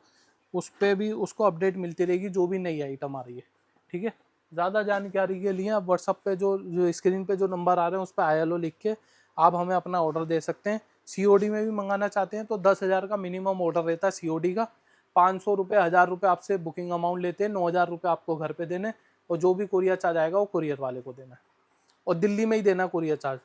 उस पर भी उसको अपडेट मिलती रहेगी जो भी नई आइटम आ रही है, ठीक है। ज़्यादा जानकारी के लिए आप व्हाट्सअप पे जो स्क्रीन पे जो नंबर आ रहे हैं उस पर हाई हेलो लिख के आप हमें अपना ऑर्डर दे सकते हैं। COD में भी मंगाना चाहते हैं तो 10,000 का मिनिमम ऑर्डर रहता है COD का। 500 रुपये 1,000 रुपये आपसे बुकिंग अमाउंट लेते हैं, 9,000 रुपये आपको घर पे देने, और जो भी कुरियर चार्ज आएगा वो कुरियर वाले को देना है, और दिल्ली में ही देना कुरियर चार्ज।